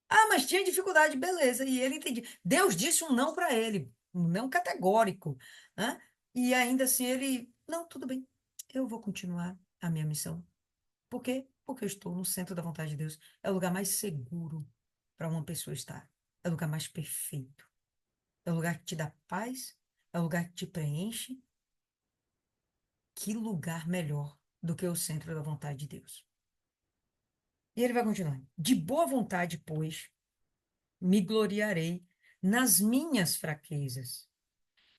Ah, mas tinha dificuldade, beleza. E ele entendia. Deus disse um não para ele, um não categórico, né? E ainda assim ele, não, tudo bem, eu vou continuar a minha missão. Por quê? Porque eu estou no centro da vontade de Deus. É o lugar mais seguro para uma pessoa estar. É o lugar mais perfeito. É o lugar que te dá paz. É o lugar que te preenche. Que lugar melhor do que o centro da vontade de Deus? E ele vai continuar. De boa vontade, pois, me gloriarei nas minhas fraquezas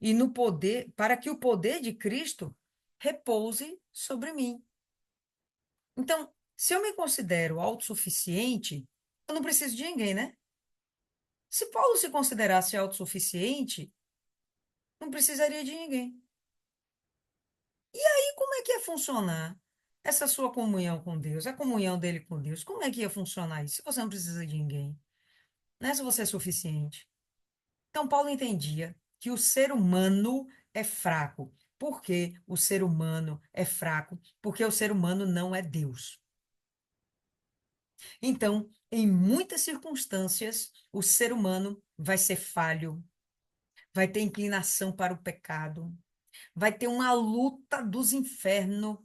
e no poder, para que o poder de Cristo repouse sobre mim. Então, se eu me considero autossuficiente, eu não preciso de ninguém, né? Se Paulo se considerasse autossuficiente, não precisaria de ninguém. E como é que ia funcionar essa sua comunhão com Deus, a comunhão dele com Deus? Como é que ia funcionar isso se você não precisa de ninguém? Né? Se você é suficiente. Então, Paulo entendia que o ser humano é fraco. Por que o ser humano é fraco? Porque o ser humano não é Deus. Então, em muitas circunstâncias, o ser humano vai ser falho, vai ter inclinação para o pecado, vai ter uma luta dos infernos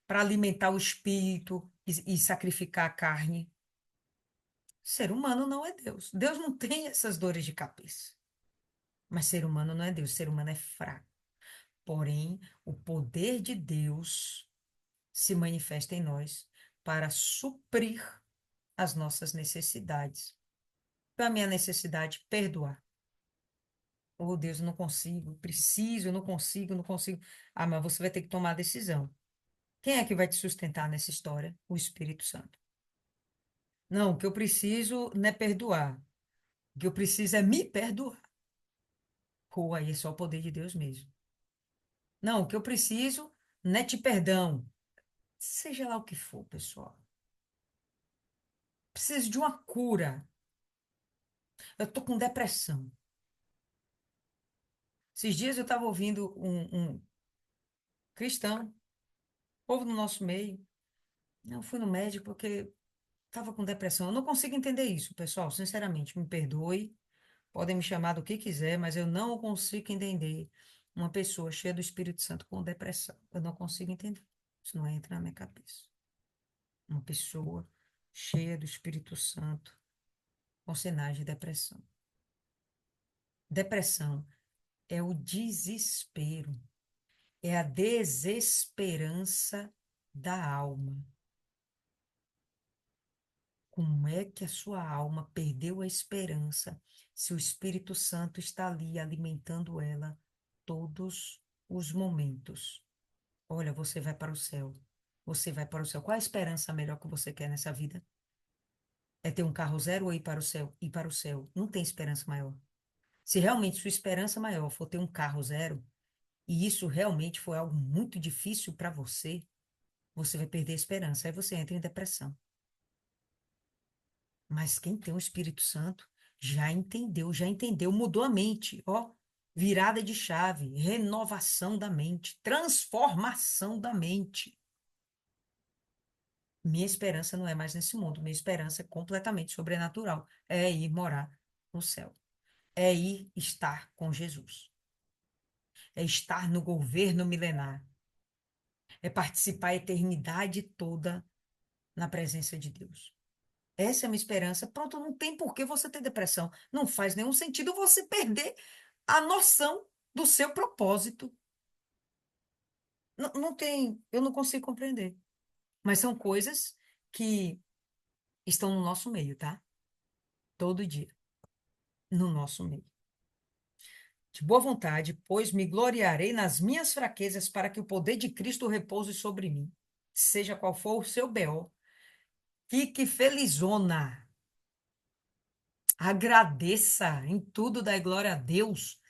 para alimentar o espírito e sacrificar a carne. Ser humano não é Deus. Deus não tem essas dores de cabeça. Mas ser humano não é Deus, ser humano é fraco. Porém, o poder de Deus se manifesta em nós para suprir as nossas necessidades. Para a minha necessidade, perdoar. Oh, Deus, eu não consigo, preciso, eu não consigo, eu não consigo. Ah, mas você vai ter que tomar a decisão. Quem é que vai te sustentar nessa história? O Espírito Santo. Não, o que eu preciso não é perdoar. O que eu preciso é me perdoar. Pô, aí é só o poder de Deus mesmo. Não, o que eu preciso não é te perdão. Seja lá o que for, pessoal. Preciso de uma cura. Eu tô com depressão. Esses dias eu estava ouvindo um cristão, povo no nosso meio. Eu fui no médico porque estava com depressão. Eu não consigo entender isso, pessoal. Sinceramente, me perdoe. Podem me chamar do que quiser, mas eu não consigo entender uma pessoa cheia do Espírito Santo com depressão. Eu não consigo entender. Isso não entra na minha cabeça. Uma pessoa cheia do Espírito Santo com sinais de depressão. Depressão é o desespero, é a desesperança da alma. Como é que a sua alma perdeu a esperança se o Espírito Santo está ali alimentando ela todos os momentos? Olha, você vai para o céu. Você vai para o céu. Qual a esperança melhor que você quer nessa vida? É ter um carro zero ou ir para o céu? Ir para o céu. Não tem esperança maior. Se realmente sua esperança maior for ter um carro zero, e isso realmente foi algo muito difícil para você, você vai perder a esperança. Aí você entra em depressão. Mas quem tem o Espírito Santo já entendeu, mudou a mente, ó. Virada de chave, renovação da mente, transformação da mente. Minha esperança não é mais nesse mundo, minha esperança é completamente sobrenatural. É ir morar no céu. É ir estar com Jesus. É estar no governo milenar. É participar a eternidade toda na presença de Deus. Essa é a minha esperança. Pronto, não tem por que você ter depressão. Não faz nenhum sentido você perder a noção do seu propósito. Não, não tem, eu não consigo compreender. Mas são coisas que estão no nosso meio, tá? Todo dia, no nosso meio. De boa vontade, pois me gloriarei nas minhas fraquezas para que o poder de Cristo repouse sobre mim. Seja qual for o seu BO, fique felizona. Agradeça em tudo, dai glória a Deus,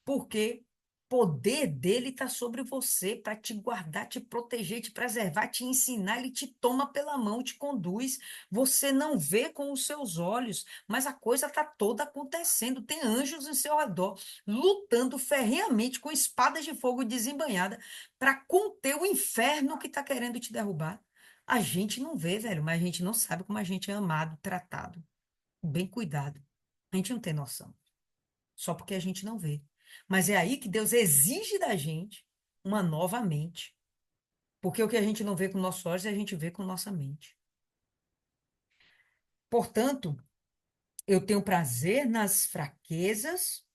porque poder dele está sobre você para te guardar, te proteger, te preservar, te ensinar. Ele te toma pela mão, te conduz. Você não vê com os seus olhos, mas a coisa está toda acontecendo. Tem anjos em seu redor, lutando ferrenhamente com espadas de fogo desembanhada para conter o inferno que está querendo te derrubar. A gente não vê, velho, mas a gente não sabe como a gente é amado, tratado, bem cuidado. A gente não tem noção só porque a gente não vê. Mas é aí que Deus exige da gente uma nova mente. Porque o que a gente não vê com nossos olhos, a gente vê com nossa mente. Portanto, eu tenho prazer nas fraquezas,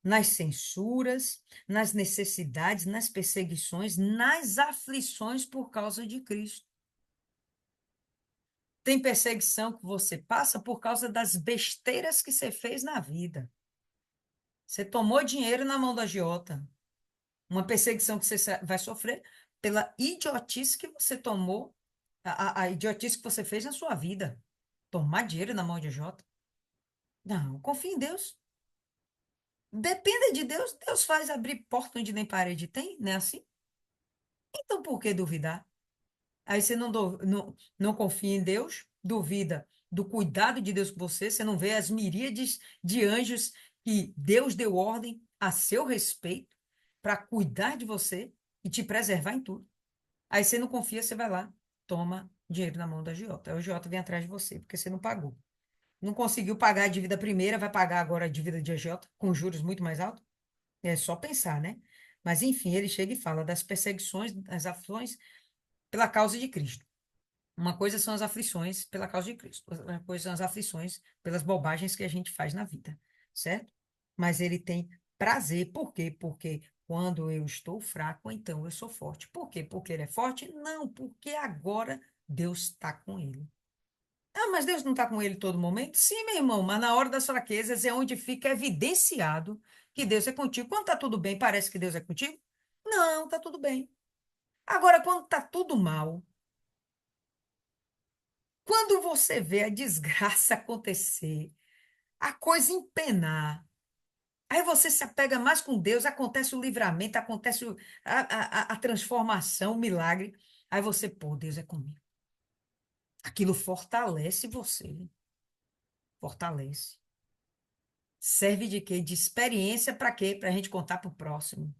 nas censuras, nas necessidades, nas perseguições, nas aflições por causa de Cristo. Tem perseguição que você passa por causa das besteiras que você fez na vida. Você tomou dinheiro na mão do agiota. Uma perseguição que você vai sofrer pela idiotice que você tomou, a idiotice que você fez na sua vida. Tomar dinheiro na mão de Jota? Não, confie em Deus. Dependa de Deus. Deus faz abrir porta onde nem parede tem, não é assim? Então por que duvidar? Aí você não confia em Deus, duvida do cuidado de Deus com você, você não vê as miríades de anjos que Deus deu ordem a seu respeito para cuidar de você e te preservar em tudo. Aí você não confia, você vai lá, toma dinheiro na mão da agiota. Aí o agiota vem atrás de você, porque você não pagou. Não conseguiu pagar a dívida primeira, vai pagar agora a dívida de agiota, com juros muito mais altos? É só pensar, né? Mas enfim, ele chega e fala das perseguições, das aflições pela causa de Cristo. Uma coisa são as aflições pela causa de Cristo, outra coisa são as aflições pelas bobagens que a gente faz na vida, certo? Mas ele tem prazer, por quê? Porque quando eu estou fraco, então eu sou forte. Por quê? Porque ele é forte? Não, porque agora Deus está com ele. Ah, mas Deus não está com ele todo momento? Sim, meu irmão, mas na hora das fraquezas é onde fica evidenciado que Deus é contigo. Quando está tudo bem, parece que Deus é contigo? Não, está tudo bem. Agora, quando está tudo mal, quando você vê a desgraça acontecer, a coisa empenar, aí você se apega mais com Deus, acontece o livramento, acontece a transformação, o milagre. Aí você, pô, Deus é comigo. Aquilo fortalece você, fortalece. Serve de quê? De experiência para quê? Para a gente contar para o próximo,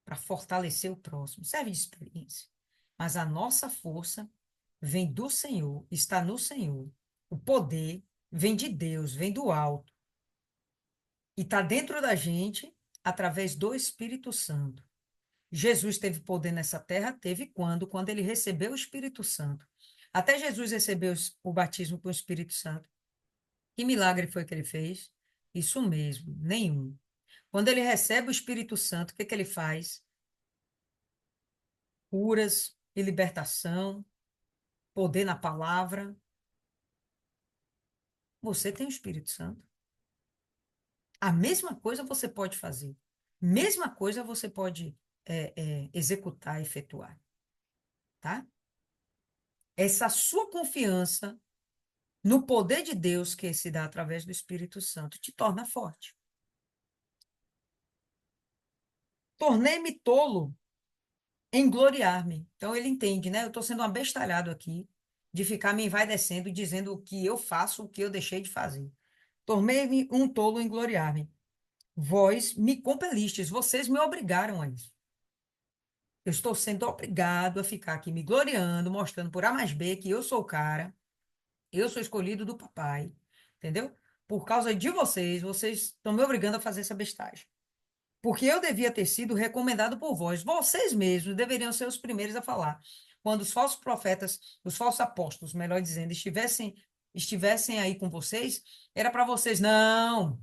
para fortalecer o próximo. Serve de experiência. Mas a nossa força vem do Senhor, está no Senhor. O poder vem de Deus, vem do alto. E está dentro da gente através do Espírito Santo. Jesus teve poder nessa terra? Teve quando? Quando ele recebeu o Espírito Santo. Até Jesus recebeu o batismo com o Espírito Santo. Que milagre foi que ele fez? Isso mesmo, nenhum. Quando ele recebe o Espírito Santo, o que que ele faz? Curas e libertação, poder na palavra. Você tem o Espírito Santo. A mesma coisa você pode fazer. Mesma coisa você pode executar, efetuar, tá? Essa sua confiança no poder de Deus que se dá através do Espírito Santo te torna forte. Tornei-me tolo em gloriar-me. Então ele entende, né? Eu estou sendo um abestalhado aqui de ficar me envaidecendo, dizendo o que eu faço, o que eu deixei de fazer. Tornei-me um tolo em gloriar-me. Vós me compelistes, vocês me obrigaram a isso. Eu estou sendo obrigado a ficar aqui me gloriando, mostrando por A mais B que eu sou o cara, eu sou escolhido do papai, entendeu? Por causa de vocês, vocês estão me obrigando a fazer essa bestagem. Porque eu devia ter sido recomendado por vós. Vocês mesmos deveriam ser os primeiros a falar. Quando os falsos profetas, os falsos apóstolos, melhor dizendo, estivessem aí com vocês, era para vocês, não,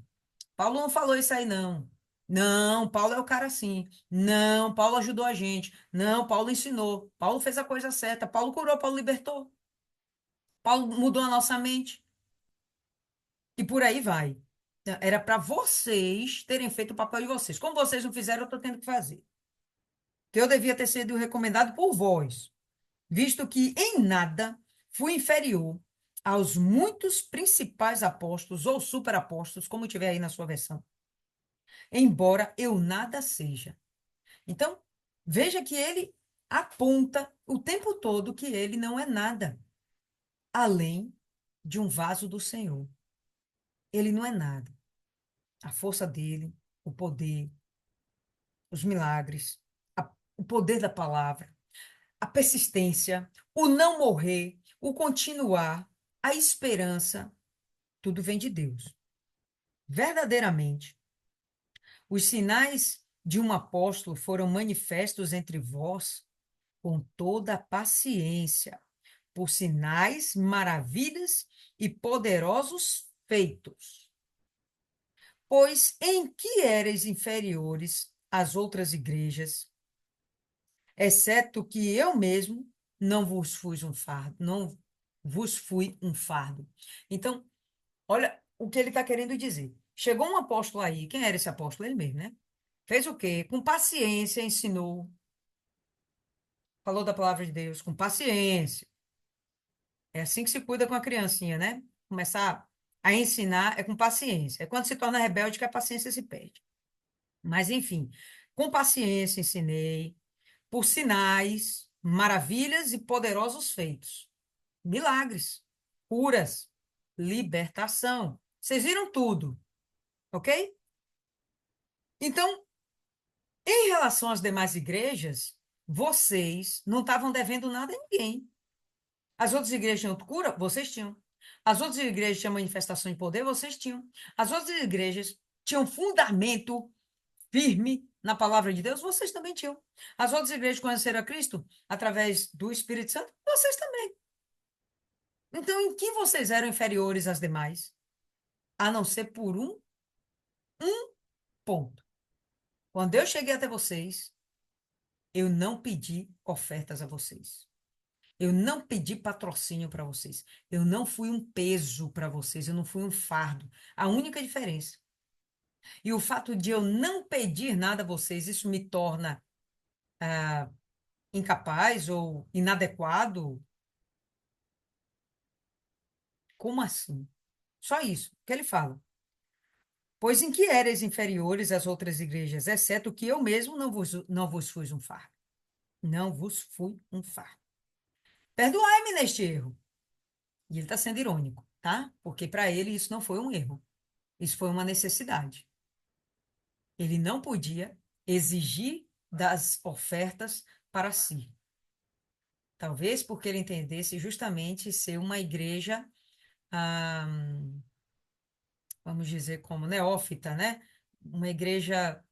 Paulo não falou isso aí, não. Não, Paulo é o cara assim. Não, Paulo ajudou a gente. Não, Paulo ensinou. Paulo fez a coisa certa. Paulo curou, Paulo libertou. Paulo mudou a nossa mente. E por aí vai. Era para vocês terem feito o papel de vocês. Como vocês não fizeram, eu estou tendo que fazer. Que eu devia ter sido recomendado por vós, visto que em nada fui inferior aos muitos principais apóstolos ou superapóstolos, como tiver aí na sua versão, embora eu nada seja. Então, veja que ele aponta o tempo todo que ele não é nada além de um vaso do Senhor. Ele não é nada. A força dele, o poder, os milagres, o poder da palavra, a persistência, o não morrer, o continuar, a esperança, tudo vem de Deus. Verdadeiramente, os sinais de um apóstolo foram manifestos entre vós com toda a paciência, por sinais, maravilhas e poderosos feitos. Pois em que éreis inferiores às outras igrejas, exceto que eu mesmo não vos fui um fardo, não vos fui um fardo. Então, olha o que ele está querendo dizer. Chegou um apóstolo aí, quem era esse apóstolo? Ele mesmo, né? Fez o quê? Com paciência ensinou, falou da palavra de Deus, com paciência. É assim que se cuida com a criancinha, né? Começar a ensinar é com paciência. É quando se torna rebelde que a paciência se perde. Mas, enfim, com paciência ensinei, por sinais, maravilhas e poderosos feitos. Milagres, curas, libertação. Vocês viram tudo, ok? Então, em relação às demais igrejas, vocês não estavam devendo nada a ninguém. As outras igrejas tinham cura? Vocês tinham. As outras igrejas tinham manifestação de poder? Vocês tinham. As outras igrejas tinham fundamento firme na palavra de Deus? Vocês também tinham. As outras igrejas conheceram a Cristo através do Espírito Santo? Vocês também. Então, em que vocês eram inferiores às demais? A não ser por um ponto. Quando eu cheguei até vocês, eu não pedi ofertas a vocês. Eu não pedi patrocínio para vocês. Eu não fui um peso para vocês. Eu não fui um fardo. A única diferença. E o fato de eu não pedir nada a vocês, isso me torna incapaz ou inadequado? Como assim? Só isso que ele fala. Pois em que éreis inferiores às outras igrejas, exceto que eu mesmo não vos fui um fardo. Não vos fui um fardo. Perdoai-me neste erro. E ele está sendo irônico, tá? Porque para ele isso não foi um erro. Isso foi uma necessidade. Ele não podia exigir das ofertas para si. Talvez porque ele entendesse justamente ser uma igreja, ah, vamos dizer, como neófita, né? Uma igreja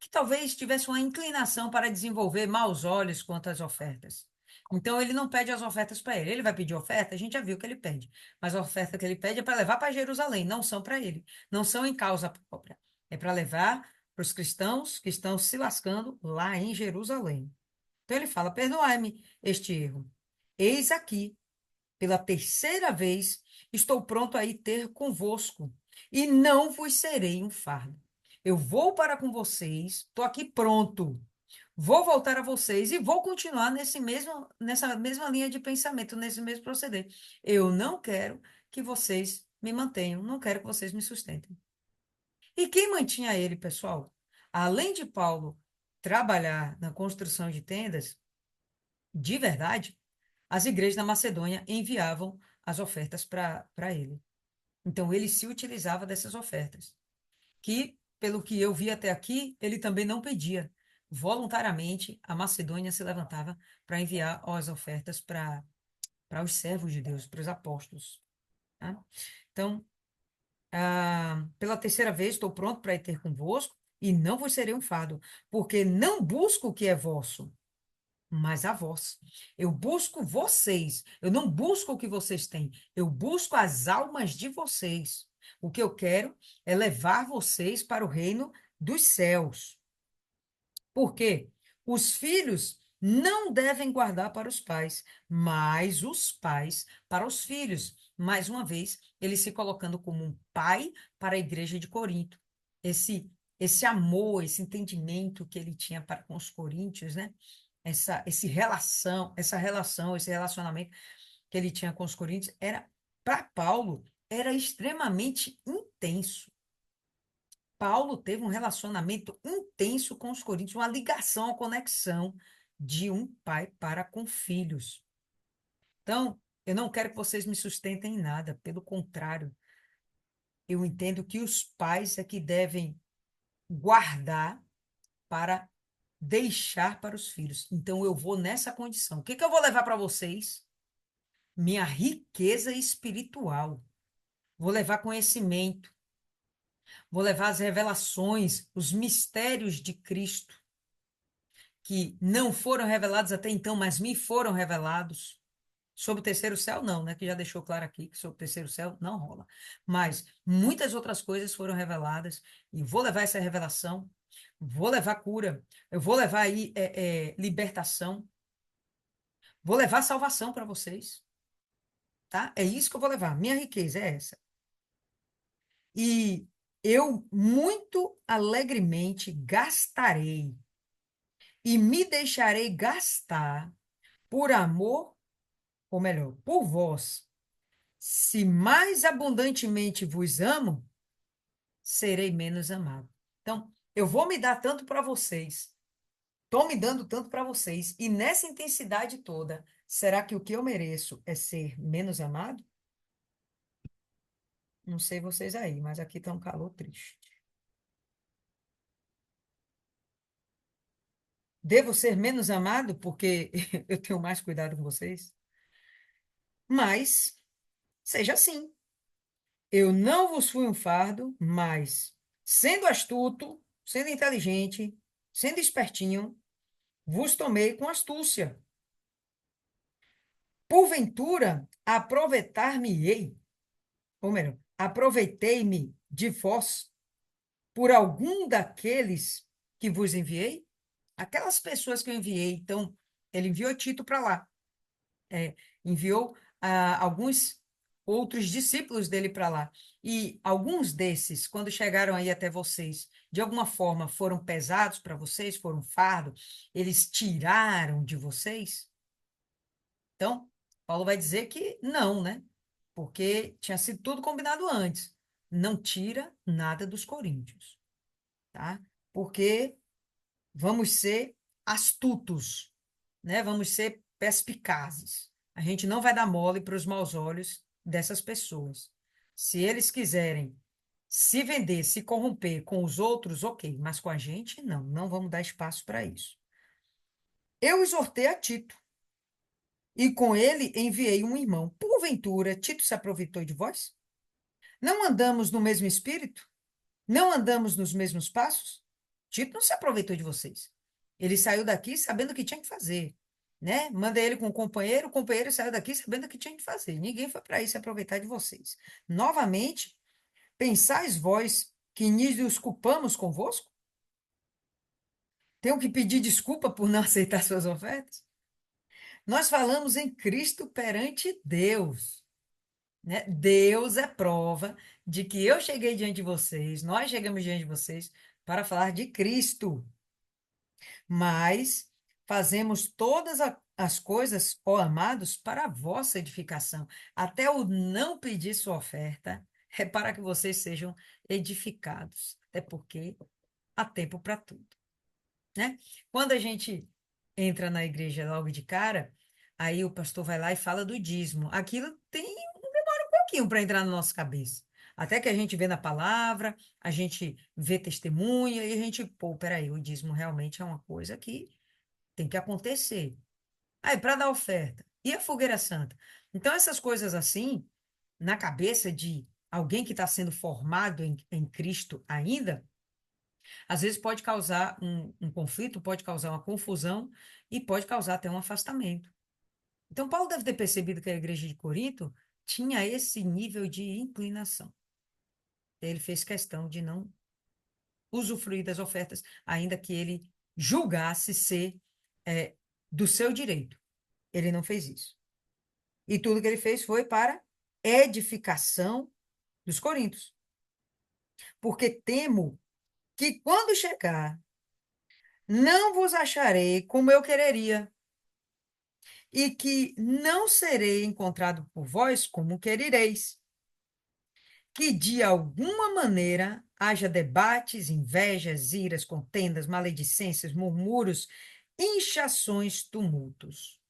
que talvez tivesse uma inclinação para desenvolver maus olhos quanto às ofertas. Então, ele não pede as ofertas para ele. Ele vai pedir oferta, a gente já viu que ele pede. Mas a oferta que ele pede é para levar para Jerusalém, não são para ele. Não são em causa própria. É para levar para os cristãos que estão se lascando lá em Jerusalém. Então, ele fala: perdoai-me este erro. Eis aqui, pela terceira vez, estou pronto a ir ter convosco, e não vos serei um fardo. Eu vou para com vocês, estou aqui pronto. Vou voltar a vocês e vou continuar nessa mesma linha de pensamento, nesse mesmo proceder. Eu não quero que vocês me mantenham, não quero que vocês me sustentem. E quem mantinha ele, pessoal? Além de Paulo trabalhar na construção de tendas, de verdade, as igrejas da Macedônia enviavam as ofertas para ele. Então, ele se utilizava dessas ofertas, que, pelo que eu vi até aqui, ele também não pedia. Voluntariamente, a Macedônia se levantava para enviar as ofertas para os servos de Deus, para os apóstolos. Tá? Então, pela terceira vez, estou pronto para ir ter convosco, e não vos serei um fardo, porque não busco o que é vosso, mas a vós. Eu busco vocês. Eu não busco o que vocês têm. Eu busco as almas de vocês. O que eu quero é levar vocês para o reino dos céus. Por quê? Os filhos não devem guardar para os pais, mas os pais para os filhos. Mais uma vez, ele se colocando como um pai para a igreja de Corinto. Esse amor, esse entendimento que ele tinha para com os coríntios, né? Esse relacionamento que ele tinha com os coríntios era, para Paulo, era extremamente intenso. Paulo teve um relacionamento intenso com os coríntios, uma ligação, uma conexão de um pai para com filhos. Então, eu não quero que vocês me sustentem em nada, pelo contrário, eu entendo que os pais é que devem guardar para deixar para os filhos. Então, eu vou nessa condição. O que que eu vou levar para vocês? Minha riqueza espiritual. Vou levar conhecimento, vou levar as revelações, os mistérios de Cristo, que não foram revelados até então, mas me foram revelados. Sobre o terceiro céu, não, né? Que já deixou claro aqui que sobre o terceiro céu não rola. Mas muitas outras coisas foram reveladas, e vou levar essa revelação, vou levar cura, eu vou levar aí libertação, vou levar salvação para vocês, tá? É isso que eu vou levar. Minha riqueza é essa. E eu muito alegremente gastarei e me deixarei gastar por amor, ou melhor, por vós. Se mais abundantemente vos amo, serei menos amado. Então, eu vou me dar tanto para vocês, estou me dando tanto para vocês, e nessa intensidade toda, será que o que eu mereço é ser menos amado? Não sei vocês aí, mas aqui está um calor triste. Devo ser menos amado porque eu tenho mais cuidado com vocês? Mas seja assim. Eu não vos fui um fardo, mas sendo astuto, sendo inteligente, sendo espertinho, vos tomei com astúcia. Porventura, aproveitar-me-ei, ou melhor, aproveitei-me de vós por algum daqueles que vos enviei? Aquelas pessoas que eu enviei, então, ele enviou Tito para lá, enviou alguns. outros discípulos dele para lá. E alguns desses, quando chegaram aí até vocês, de alguma forma foram pesados para vocês, foram um fardo, eles tiraram de vocês? Então, Paulo vai dizer que não, né? Porque tinha sido tudo combinado antes. Não tira nada dos coríntios, tá? Porque vamos ser astutos, né? Vamos ser perspicazes. A gente não vai dar mole para os maus olhos dessas pessoas. Se eles quiserem se vender, se corromper com os outros, ok, mas com a gente, não, não vamos dar espaço para isso. Eu exortei a Tito, e com ele enviei um irmão. Porventura, Tito se aproveitou de vós? Não andamos no mesmo espírito? Não andamos nos mesmos passos? Tito não se aproveitou de vocês. Ele saiu daqui sabendo o que tinha que fazer, né? Manda ele com o companheiro saiu daqui sabendo o que tinha que fazer. Ninguém foi para isso se aproveitar de vocês. Novamente, pensais vós que nos culpamos convosco? Tenho que pedir desculpa por não aceitar suas ofertas? Nós falamos em Cristo perante Deus, né? Deus é prova de que eu cheguei diante de vocês, nós chegamos diante de vocês para falar de Cristo. Mas fazemos todas as coisas, ó amados, para a vossa edificação. Até o não pedir sua oferta é para que vocês sejam edificados. Até porque há tempo para tudo, né? Quando a gente entra na igreja logo de cara, aí o pastor vai lá e fala do dízimo. Aquilo tem um pouquinho para entrar na nossa cabeça. Até que a gente vê na palavra, a gente vê testemunha e a gente, pô, peraí, o dízimo realmente é uma coisa que tem que acontecer. Aí, para dar oferta. E a fogueira santa? Então, essas coisas assim, na cabeça de alguém que está sendo formado em Cristo ainda, às vezes pode causar um conflito, pode causar uma confusão e pode causar até um afastamento. Então, Paulo deve ter percebido que a igreja de Corinto tinha esse nível de inclinação. Ele fez questão de não usufruir das ofertas, ainda que ele julgasse ser do seu direito. Ele não fez isso. E tudo que ele fez foi para edificação dos coríntios. Porque temo que quando chegar, não vos acharei como eu quereria, e que não serei encontrado por vós como querereis, que de alguma maneira haja debates, invejas, iras, contendas, maledicências, murmúrios, inchações, tumultos.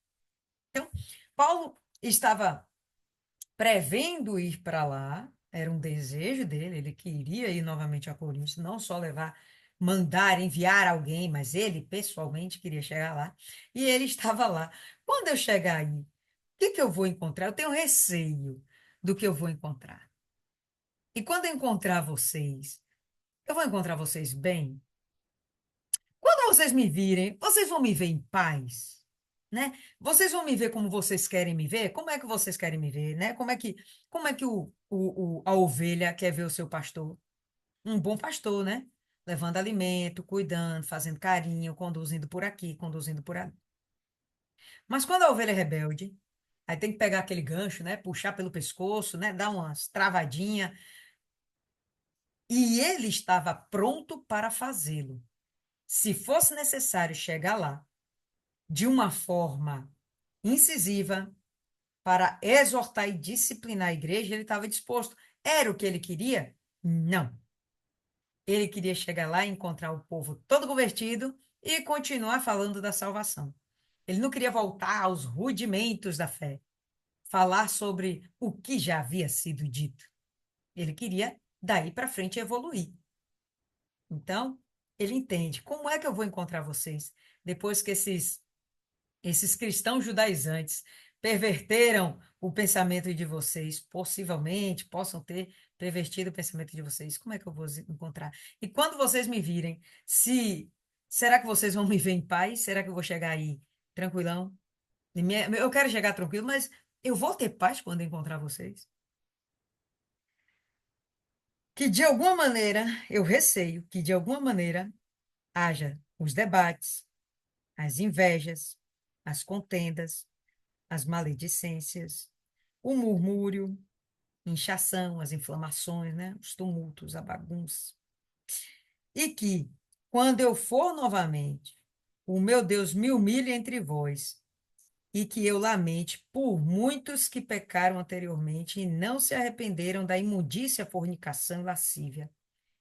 Então, Paulo estava prevendo ir para lá, era um desejo dele, ele queria ir novamente a Corinto, não só levar, mandar, enviar alguém, mas ele pessoalmente queria chegar lá, e ele estava lá. Quando eu chegar aí, o que que eu vou encontrar? Eu tenho receio do que eu vou encontrar. E quando eu encontrar vocês, eu vou encontrar vocês bem? Quando vocês me virem, vocês vão me ver em paz, né? Vocês vão me ver como vocês querem me ver? Como é que vocês querem me ver, né? Como é que a ovelha quer ver o seu pastor? Um bom pastor, né? Levando alimento, cuidando, fazendo carinho, conduzindo por aqui, conduzindo por ali. Mas quando a ovelha é rebelde, aí tem que pegar aquele gancho, né? Puxar pelo pescoço, né? Dar umas travadinhas. E ele estava pronto para fazê-lo. Se fosse necessário chegar lá de uma forma incisiva para exortar e disciplinar a igreja, ele estava disposto. Era o que ele queria? Não. Ele queria chegar lá e encontrar o povo todo convertido e continuar falando da salvação. Ele não queria voltar aos rudimentos da fé, falar sobre o que já havia sido dito. Ele queria, daí para frente, evoluir. Então, ele entende. Como é que eu vou encontrar vocês depois que esses cristãos judaizantes perverteram o pensamento de vocês, possivelmente possam ter pervertido o pensamento de vocês. Como é que eu vou os encontrar? E quando vocês me virem, se será que vocês vão me ver em paz? Será que eu vou chegar aí tranquilão? Eu quero chegar tranquilo, mas eu vou ter paz quando encontrar vocês? Que de alguma maneira, eu receio que de alguma maneira haja os debates, as invejas, as contendas, as maledicências, o murmúrio. inchação, as inflamações, né? Os tumultos, a bagunça. E que, quando eu for novamente, o meu Deus me humilhe entre vós, e que eu lamente por muitos que pecaram anteriormente e não se arrependeram da imundícia, fornicação e lascívia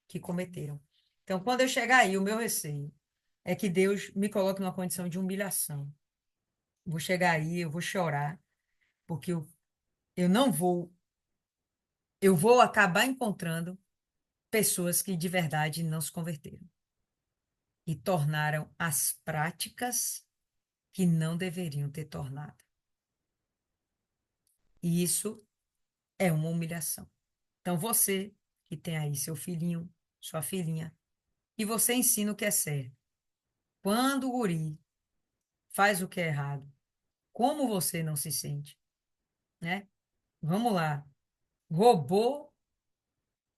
que cometeram. Então, quando eu chegar aí, o meu receio é que Deus me coloque numa condição de humilhação. Vou chegar aí, eu vou chorar, porque eu não vou, eu vou acabar encontrando pessoas que de verdade não se converteram e tornaram as práticas que não deveriam ter tornado. E isso é uma humilhação. Então, você que tem aí seu filhinho, sua filhinha, e você ensina o que é certo. Quando o guri faz o que é errado, como você não se sente, né? Vamos lá. Roubou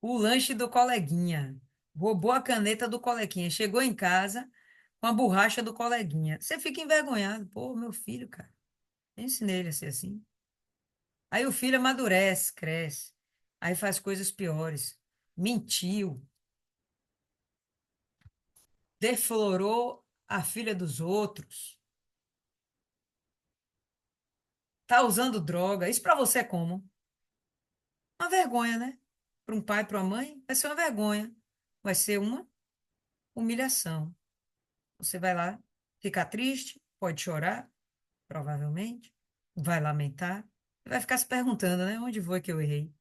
o lanche do coleguinha. Roubou a caneta do coleguinha. Chegou em casa com a borracha do coleguinha. Você fica envergonhado. Pô, meu filho, cara. Eu ensinei ele a ser assim. Aí o filho amadurece, cresce. Aí faz coisas piores. Mentiu. Deflorou a filha dos outros. Tá usando droga. Isso pra você é como? Uma vergonha, né? Para um pai, para uma mãe, vai ser uma vergonha. Vai ser uma humilhação. Você vai lá ficar triste, pode chorar, provavelmente, vai lamentar, e vai ficar se perguntando, né? Onde foi que eu errei?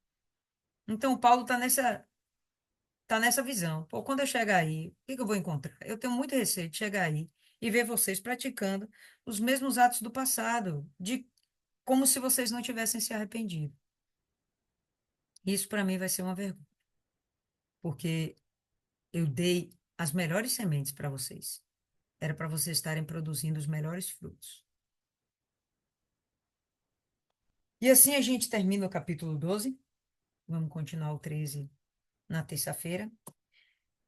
Então, o Paulo tá nessa visão. Pô, quando eu chegar aí, o que que eu vou encontrar? Eu tenho muito receio de chegar aí e ver vocês praticando os mesmos atos do passado, de como se vocês não tivessem se arrependido. Isso para mim vai ser uma vergonha, porque eu dei as melhores sementes para vocês. Era para vocês estarem produzindo os melhores frutos. E assim a gente termina o capítulo 12. Vamos continuar o 13 na terça-feira.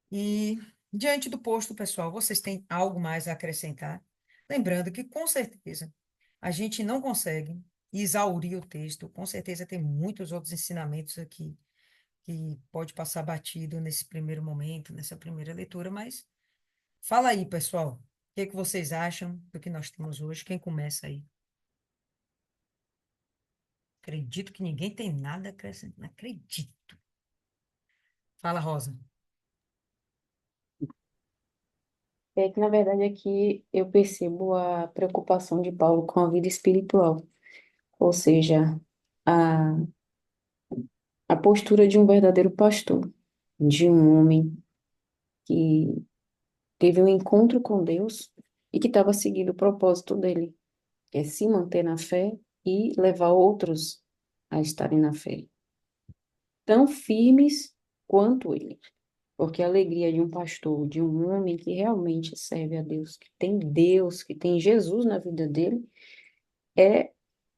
E diante do posto, pessoal, vocês têm algo mais a acrescentar? Lembrando que, com certeza, a gente não consegue exaurir o texto. Com certeza tem muitos outros ensinamentos aqui que pode passar batido nesse primeiro momento, nessa primeira leitura, mas fala aí, pessoal. O que é que vocês acham do que nós temos hoje? Quem começa aí? Acredito que ninguém tem nada a acrescentar. Não acredito. Fala, Rosa. É que, na verdade, aqui eu percebo a preocupação de Paulo com a vida espiritual, ou seja, a, a postura de um verdadeiro pastor, de um homem que teve um encontro com Deus e que estava seguindo o propósito dele, que é se manter na fé e levar outros a estarem na fé, tão firmes quanto ele. Porque a alegria de um pastor, de um homem que realmente serve a Deus, que tem Jesus na vida dele, é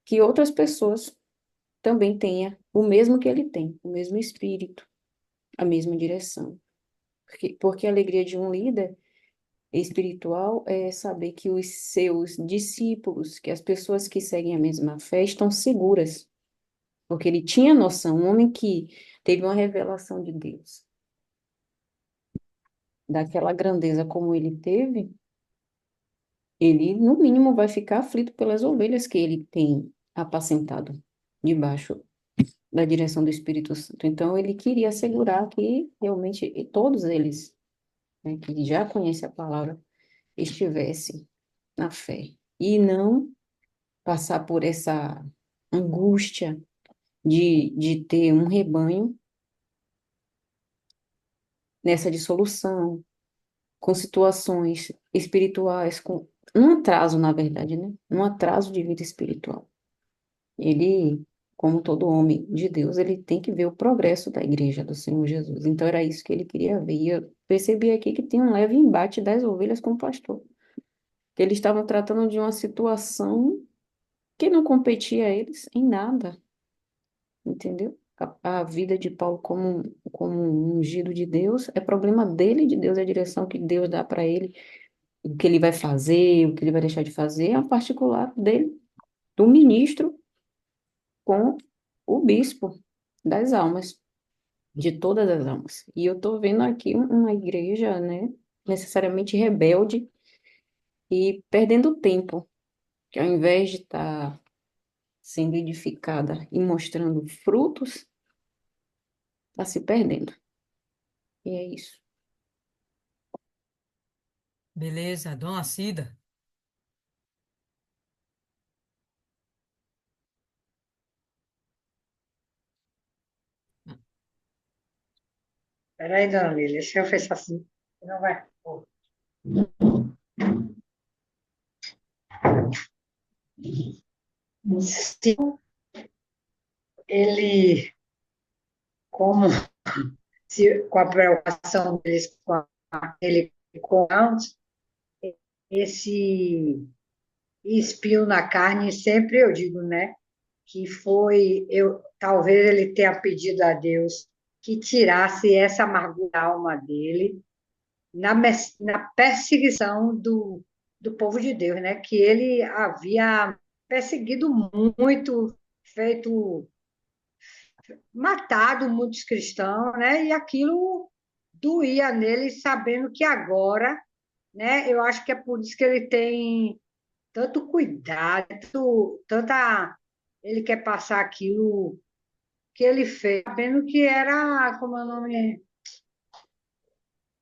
que outras pessoas também tenham o mesmo que ele tem, o mesmo espírito, a mesma direção. Porque a alegria de um líder espiritual é saber que os seus discípulos, que as pessoas que seguem a mesma fé, estão seguras. Porque ele tinha noção, um homem que teve uma revelação de Deus, daquela grandeza como ele teve, ele, no mínimo, vai ficar aflito pelas ovelhas que ele tem apacentado debaixo da direção do Espírito Santo. Então, ele queria assegurar que realmente todos eles, né, que já conhecem a palavra, estivessem na fé e não passar por essa angústia de ter um rebanho nessa dissolução, com situações espirituais, com um atraso, na verdade, né? Um atraso de vida espiritual. Ele, como todo homem de Deus, ele tem que ver o progresso da igreja do Senhor Jesus. Então era isso que ele queria ver. E eu percebi aqui que tem um leve embate das ovelhas com o pastor. Que eles estavam tratando de uma situação que não competia a eles em nada, entendeu? A vida de Paulo como um ungido de Deus é problema dele, de Deus, é a direção que Deus dá para ele, o que ele vai fazer, o que ele vai deixar de fazer, é um particular dele, do ministro com o bispo. das almas, de todas as almas. E eu estou vendo aqui uma igreja, né, necessariamente rebelde e perdendo tempo, que ao invés de estar sendo edificada e mostrando frutos, está se perdendo. E é isso. Beleza, Dona Cida. Peraí, dona Lília, deixa eu fechar assim. Não vai. Se ele, como se, com a preocupação deles com ele com esse espinho na carne, sempre eu digo, né? Que foi, eu, talvez ele tenha pedido a Deus que tirasse essa amargura da alma dele na perseguição do povo de Deus, né? Que ele havia perseguido muito, feito, matado muitos cristãos, né? E aquilo doía nele, sabendo que agora, né? Eu acho que é por isso que ele tem tanto cuidado, tanta, ele quer passar aquilo que ele fez, sabendo que era, como é o nome,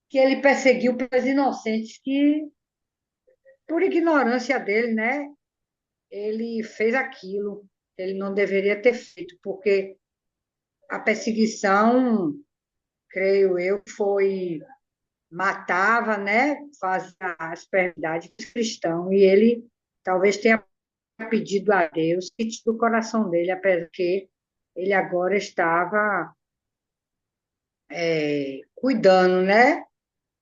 que ele perseguiu pelos inocentes, que por ignorância dele, né? Ele fez aquilo, que ele não deveria ter feito, porque a perseguição, creio eu, foi matava, né? Fazia as perdas dos cristãos, e ele talvez tenha pedido a Deus que tire o coração dele, apesar que ele agora estava cuidando, né?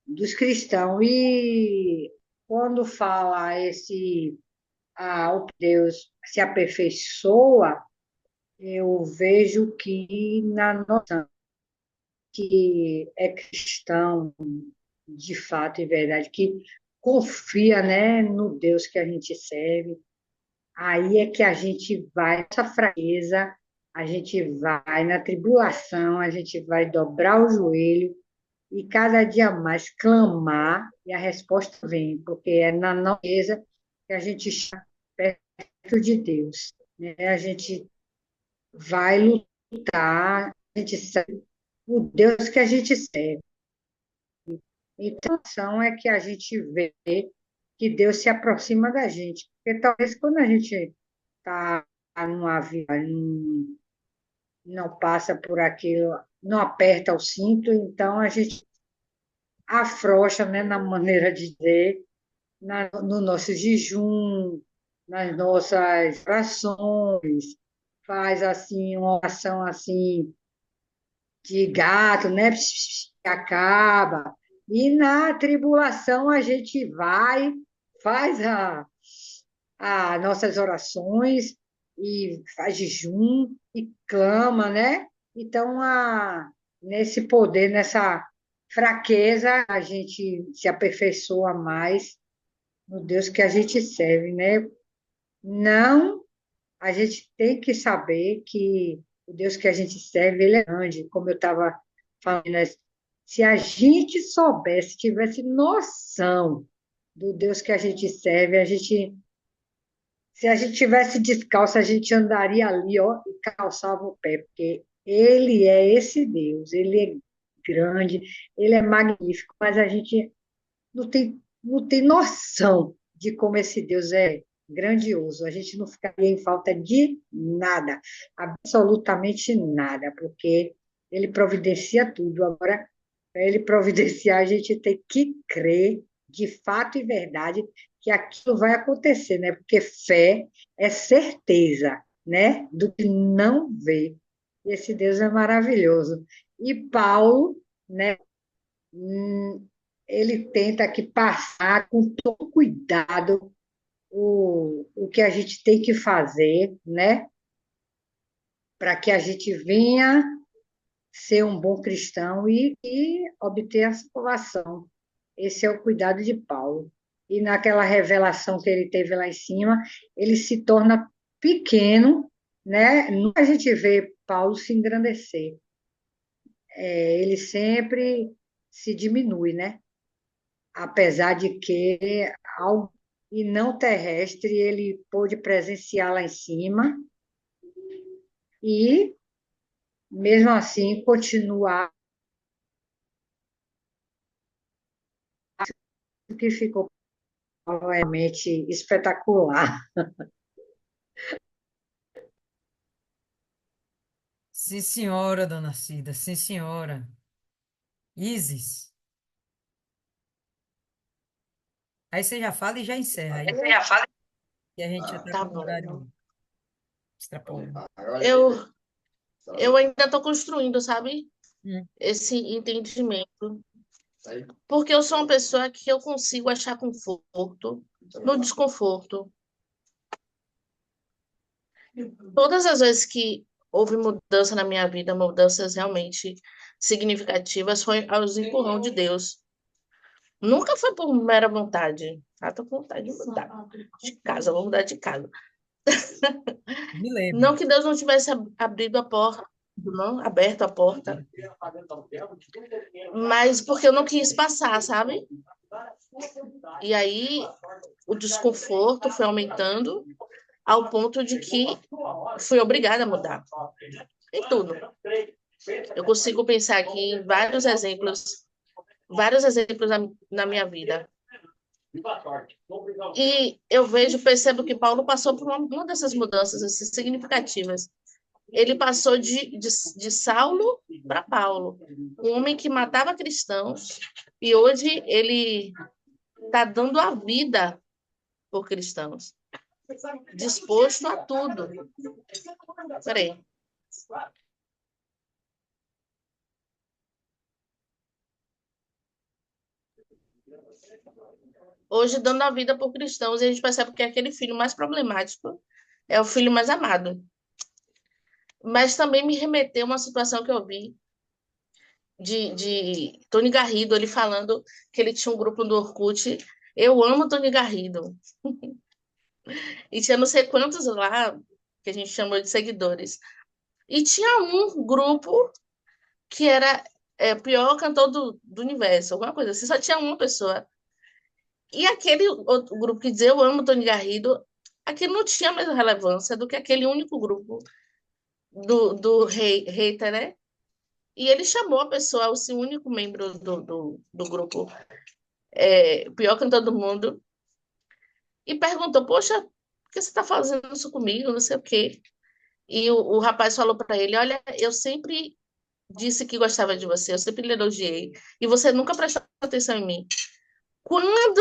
Dos cristãos. E quando fala o Deus se aperfeiçoa, eu vejo que na nossa que é cristão de fato e verdade, que confia, né, no Deus que a gente serve, aí é que a gente vai nessa fraqueza, a gente vai na tribulação, a gente vai dobrar o joelho e cada dia mais clamar e a resposta vem, porque é na nossa que a gente está perto de Deus, né? A gente vai lutar, a gente sabe o Deus que a gente serve. Então, a ação é que a gente vê que Deus se aproxima da gente, porque talvez quando a gente está num avião, não passa por aquilo, não aperta o cinto, então a gente afrouxa, né, na maneira de dizer, no nosso jejum, nas nossas orações, faz assim uma oração assim de gato, né? Que acaba. E na tribulação a gente vai, faz as nossas orações e faz jejum e clama, né? Então, nesse poder, nessa fraqueza, a gente se aperfeiçoa mais no Deus que a gente serve, né? Não, a gente tem que saber que o Deus que a gente serve, ele é grande, como eu estava falando, né? Se a gente soubesse, tivesse noção do Deus que a gente serve, se a gente tivesse descalço, a gente andaria ali, ó, e calçava o pé, porque ele é esse Deus, ele é grande, ele é magnífico, mas a gente não tem noção de como esse Deus é grandioso. A gente não ficaria em falta de nada, absolutamente nada, porque ele providencia tudo. Agora, para ele providenciar, a gente tem que crer de fato e verdade que aquilo vai acontecer, né? Porque fé é certeza, né? Do que não vê. E esse Deus é maravilhoso. E Paulo, né? Ele tenta aqui passar com todo cuidado o que a gente tem que fazer, né? Para que a gente venha ser um bom cristão e obter a salvação. Esse é o cuidado de Paulo. E naquela revelação que ele teve lá em cima, ele se torna pequeno né? Nunca a gente vê Paulo se engrandecer. Ele sempre se diminui, né? Apesar de que algo e não terrestre ele pôde presenciar lá em cima e, mesmo assim, continuar o que ficou realmente espetacular. Sim, senhora, dona Cida, sim, senhora. Isis. Aí você já fala e já encerra aí, que a gente já está Tá com o bom. horário extrapolando. Eu, eu ainda estou construindo, sabe? Hum. Esse entendimento. Porque eu sou uma pessoa que eu consigo achar conforto no desconforto. Todas as vezes que houve mudança na minha vida, mudanças realmente significativas, foi aos empurrão de Deus. Nunca foi por mera vontade. Ah, tô com vontade de mudar de casa, vou mudar de casa. Me lembro. Não que Deus não tivesse abrido a porta, não, aberto a porta, mas porque eu não quis passar, sabe? E aí o desconforto foi aumentando ao ponto de que fui obrigada a mudar. Em tudo. Eu consigo pensar aqui em vários exemplos na minha vida. E eu percebo que Paulo passou por uma dessas mudanças assim, significativas. Ele passou de Saulo para Paulo, um homem que matava cristãos, e hoje ele está dando a vida por cristãos, disposto a tudo. Peraí. Hoje dando a vida por cristãos, e a gente percebe que aquele filho mais problemático é o filho mais amado. Mas também me remeteu a uma situação que eu vi de Tony Garrido, ele falando que ele tinha um grupo do Orkut. Eu amo Tony Garrido. E tinha não sei quantos lá, que a gente chamou de seguidores. E tinha um grupo que era o pior cantor do universo, alguma coisa assim. Só tinha uma pessoa. E aquele outro grupo que dizia eu amo Tony Garrido, aquilo não tinha a mesma relevância do que aquele único grupo do hater, né? E ele chamou a pessoa, o único membro do grupo, pior cantor do mundo, e perguntou: Poxa, por que você está fazendo isso comigo? Não sei o quê. E o rapaz falou para ele: Olha, eu sempre disse que gostava de você, eu sempre lhe elogiei, e você nunca prestou atenção em mim. Quando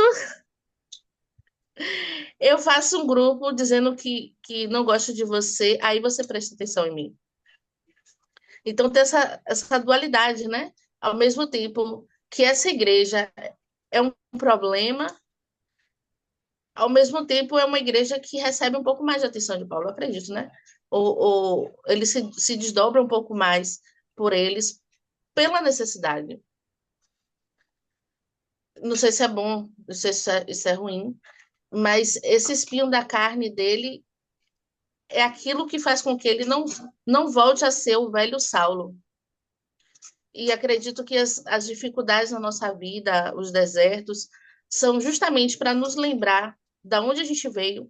eu faço um grupo dizendo que não gosto de você, aí você presta atenção em mim. Então tem essa dualidade, né? Ao mesmo tempo que essa igreja é um problema, ao mesmo tempo é uma igreja que recebe um pouco mais de atenção de Paulo, eu acredito, né? Ou ele se desdobra um pouco mais por eles pela necessidade. Não sei se é bom, não sei se isso é ruim, mas esse espinho da carne dele é aquilo que faz com que ele não volte a ser o velho Saulo. E acredito que as dificuldades na nossa vida, os desertos, são justamente para nos lembrar da onde a gente veio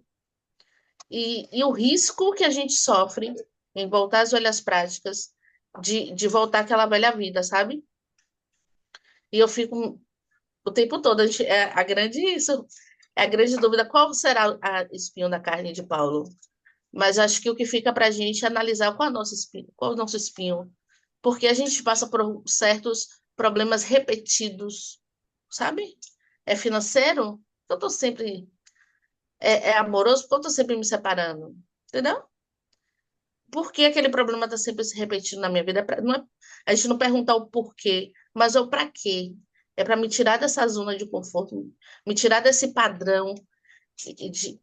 e o risco que a gente sofre em voltar às velhas práticas, de voltar àquela velha vida, sabe? E eu fico o tempo todo, é a grande dúvida, qual será a espinho da carne de Paulo? Mas acho que o que fica para a gente é analisar qual é o nosso espinho, porque a gente passa por certos problemas repetidos, sabe? É financeiro, eu tô sempre. É amoroso, porque eu tô sempre me separando, entendeu? Por que aquele problema está sempre se repetindo na minha vida? Não é, a gente não perguntar o porquê, mas é o para quê. É para me tirar dessa zona de conforto, me tirar desse padrão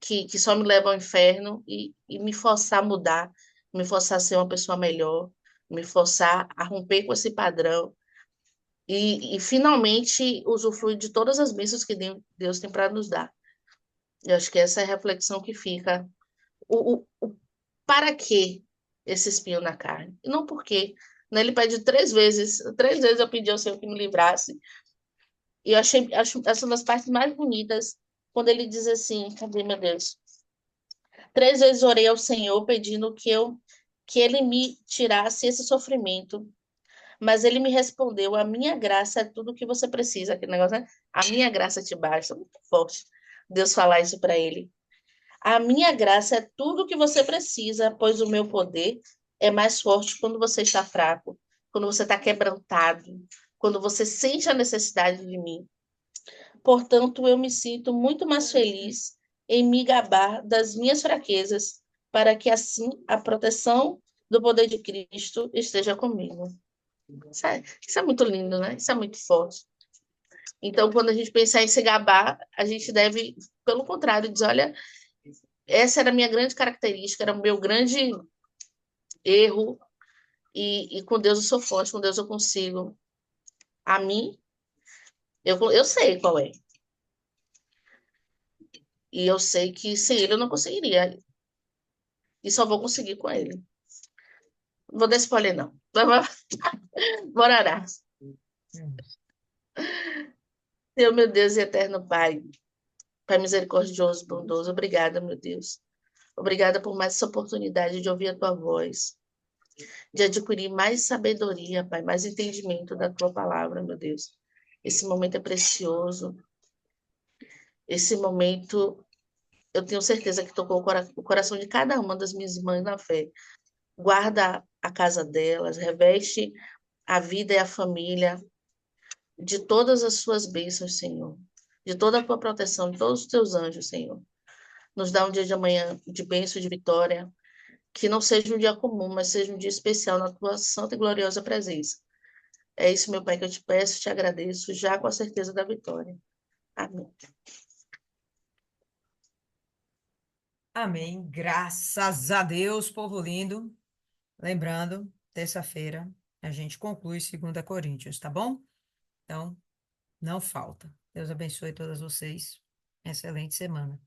que só me leva ao inferno e me forçar a mudar, me forçar a ser uma pessoa melhor, me forçar a romper com esse padrão e finalmente usufruir de todas as bênçãos que Deus tem para nos dar. Eu acho que essa é a reflexão que fica. O para que esse espinho na carne? E não por quê. Né? Ele pede 3 vezes eu pedi ao Senhor que me livrasse. E eu acho essa uma das partes mais bonitas, quando ele diz assim, cadê meu Deus? 3 vezes orei ao Senhor pedindo que ele me tirasse esse sofrimento, mas ele me respondeu: a minha graça é tudo o que você precisa. Aquele negócio, né? A minha graça te basta. Muito forte Deus falar isso para ele. A minha graça é tudo o que você precisa, pois o meu poder é mais forte quando você está fraco, quando você está quebrantado, quando você sente a necessidade de mim. Portanto, eu me sinto muito mais feliz em me gabar das minhas fraquezas, para que assim a proteção do poder de Cristo esteja comigo. Isso é muito lindo, né? Isso é muito forte. Então, quando a gente pensar em se gabar, a gente deve, pelo contrário, dizer: olha, essa era a minha grande característica, era o meu grande erro, e com Deus eu sou forte, com Deus eu consigo. A mim, eu sei qual é. E eu sei que sem ele eu não conseguiria. E só vou conseguir com ele. Não vou dar spoiler, não. Bora orar. Hum. Meu Deus e eterno Pai, Pai misericordioso, bondoso, obrigada, meu Deus. Obrigada por mais essa oportunidade de ouvir a tua voz, de adquirir mais sabedoria, Pai, mais entendimento da tua palavra, meu Deus. Esse momento é precioso. Esse momento, eu tenho certeza que tocou o coração de cada uma das minhas irmãs na fé. Guarda a casa delas, reveste a vida e a família de todas as suas bênçãos, Senhor. De toda a tua proteção, de todos os teus anjos, Senhor. Nos dá um dia de amanhã de bênção e de vitória. Que não seja um dia comum, mas seja um dia especial na tua santa e gloriosa presença. É isso, meu Pai, que eu te peço, te agradeço, já com a certeza da vitória. Amém. Amém. Graças a Deus, povo lindo. Lembrando, terça-feira a gente conclui 2 Coríntios, tá bom? Então, não falta. Deus abençoe todas vocês. Excelente semana.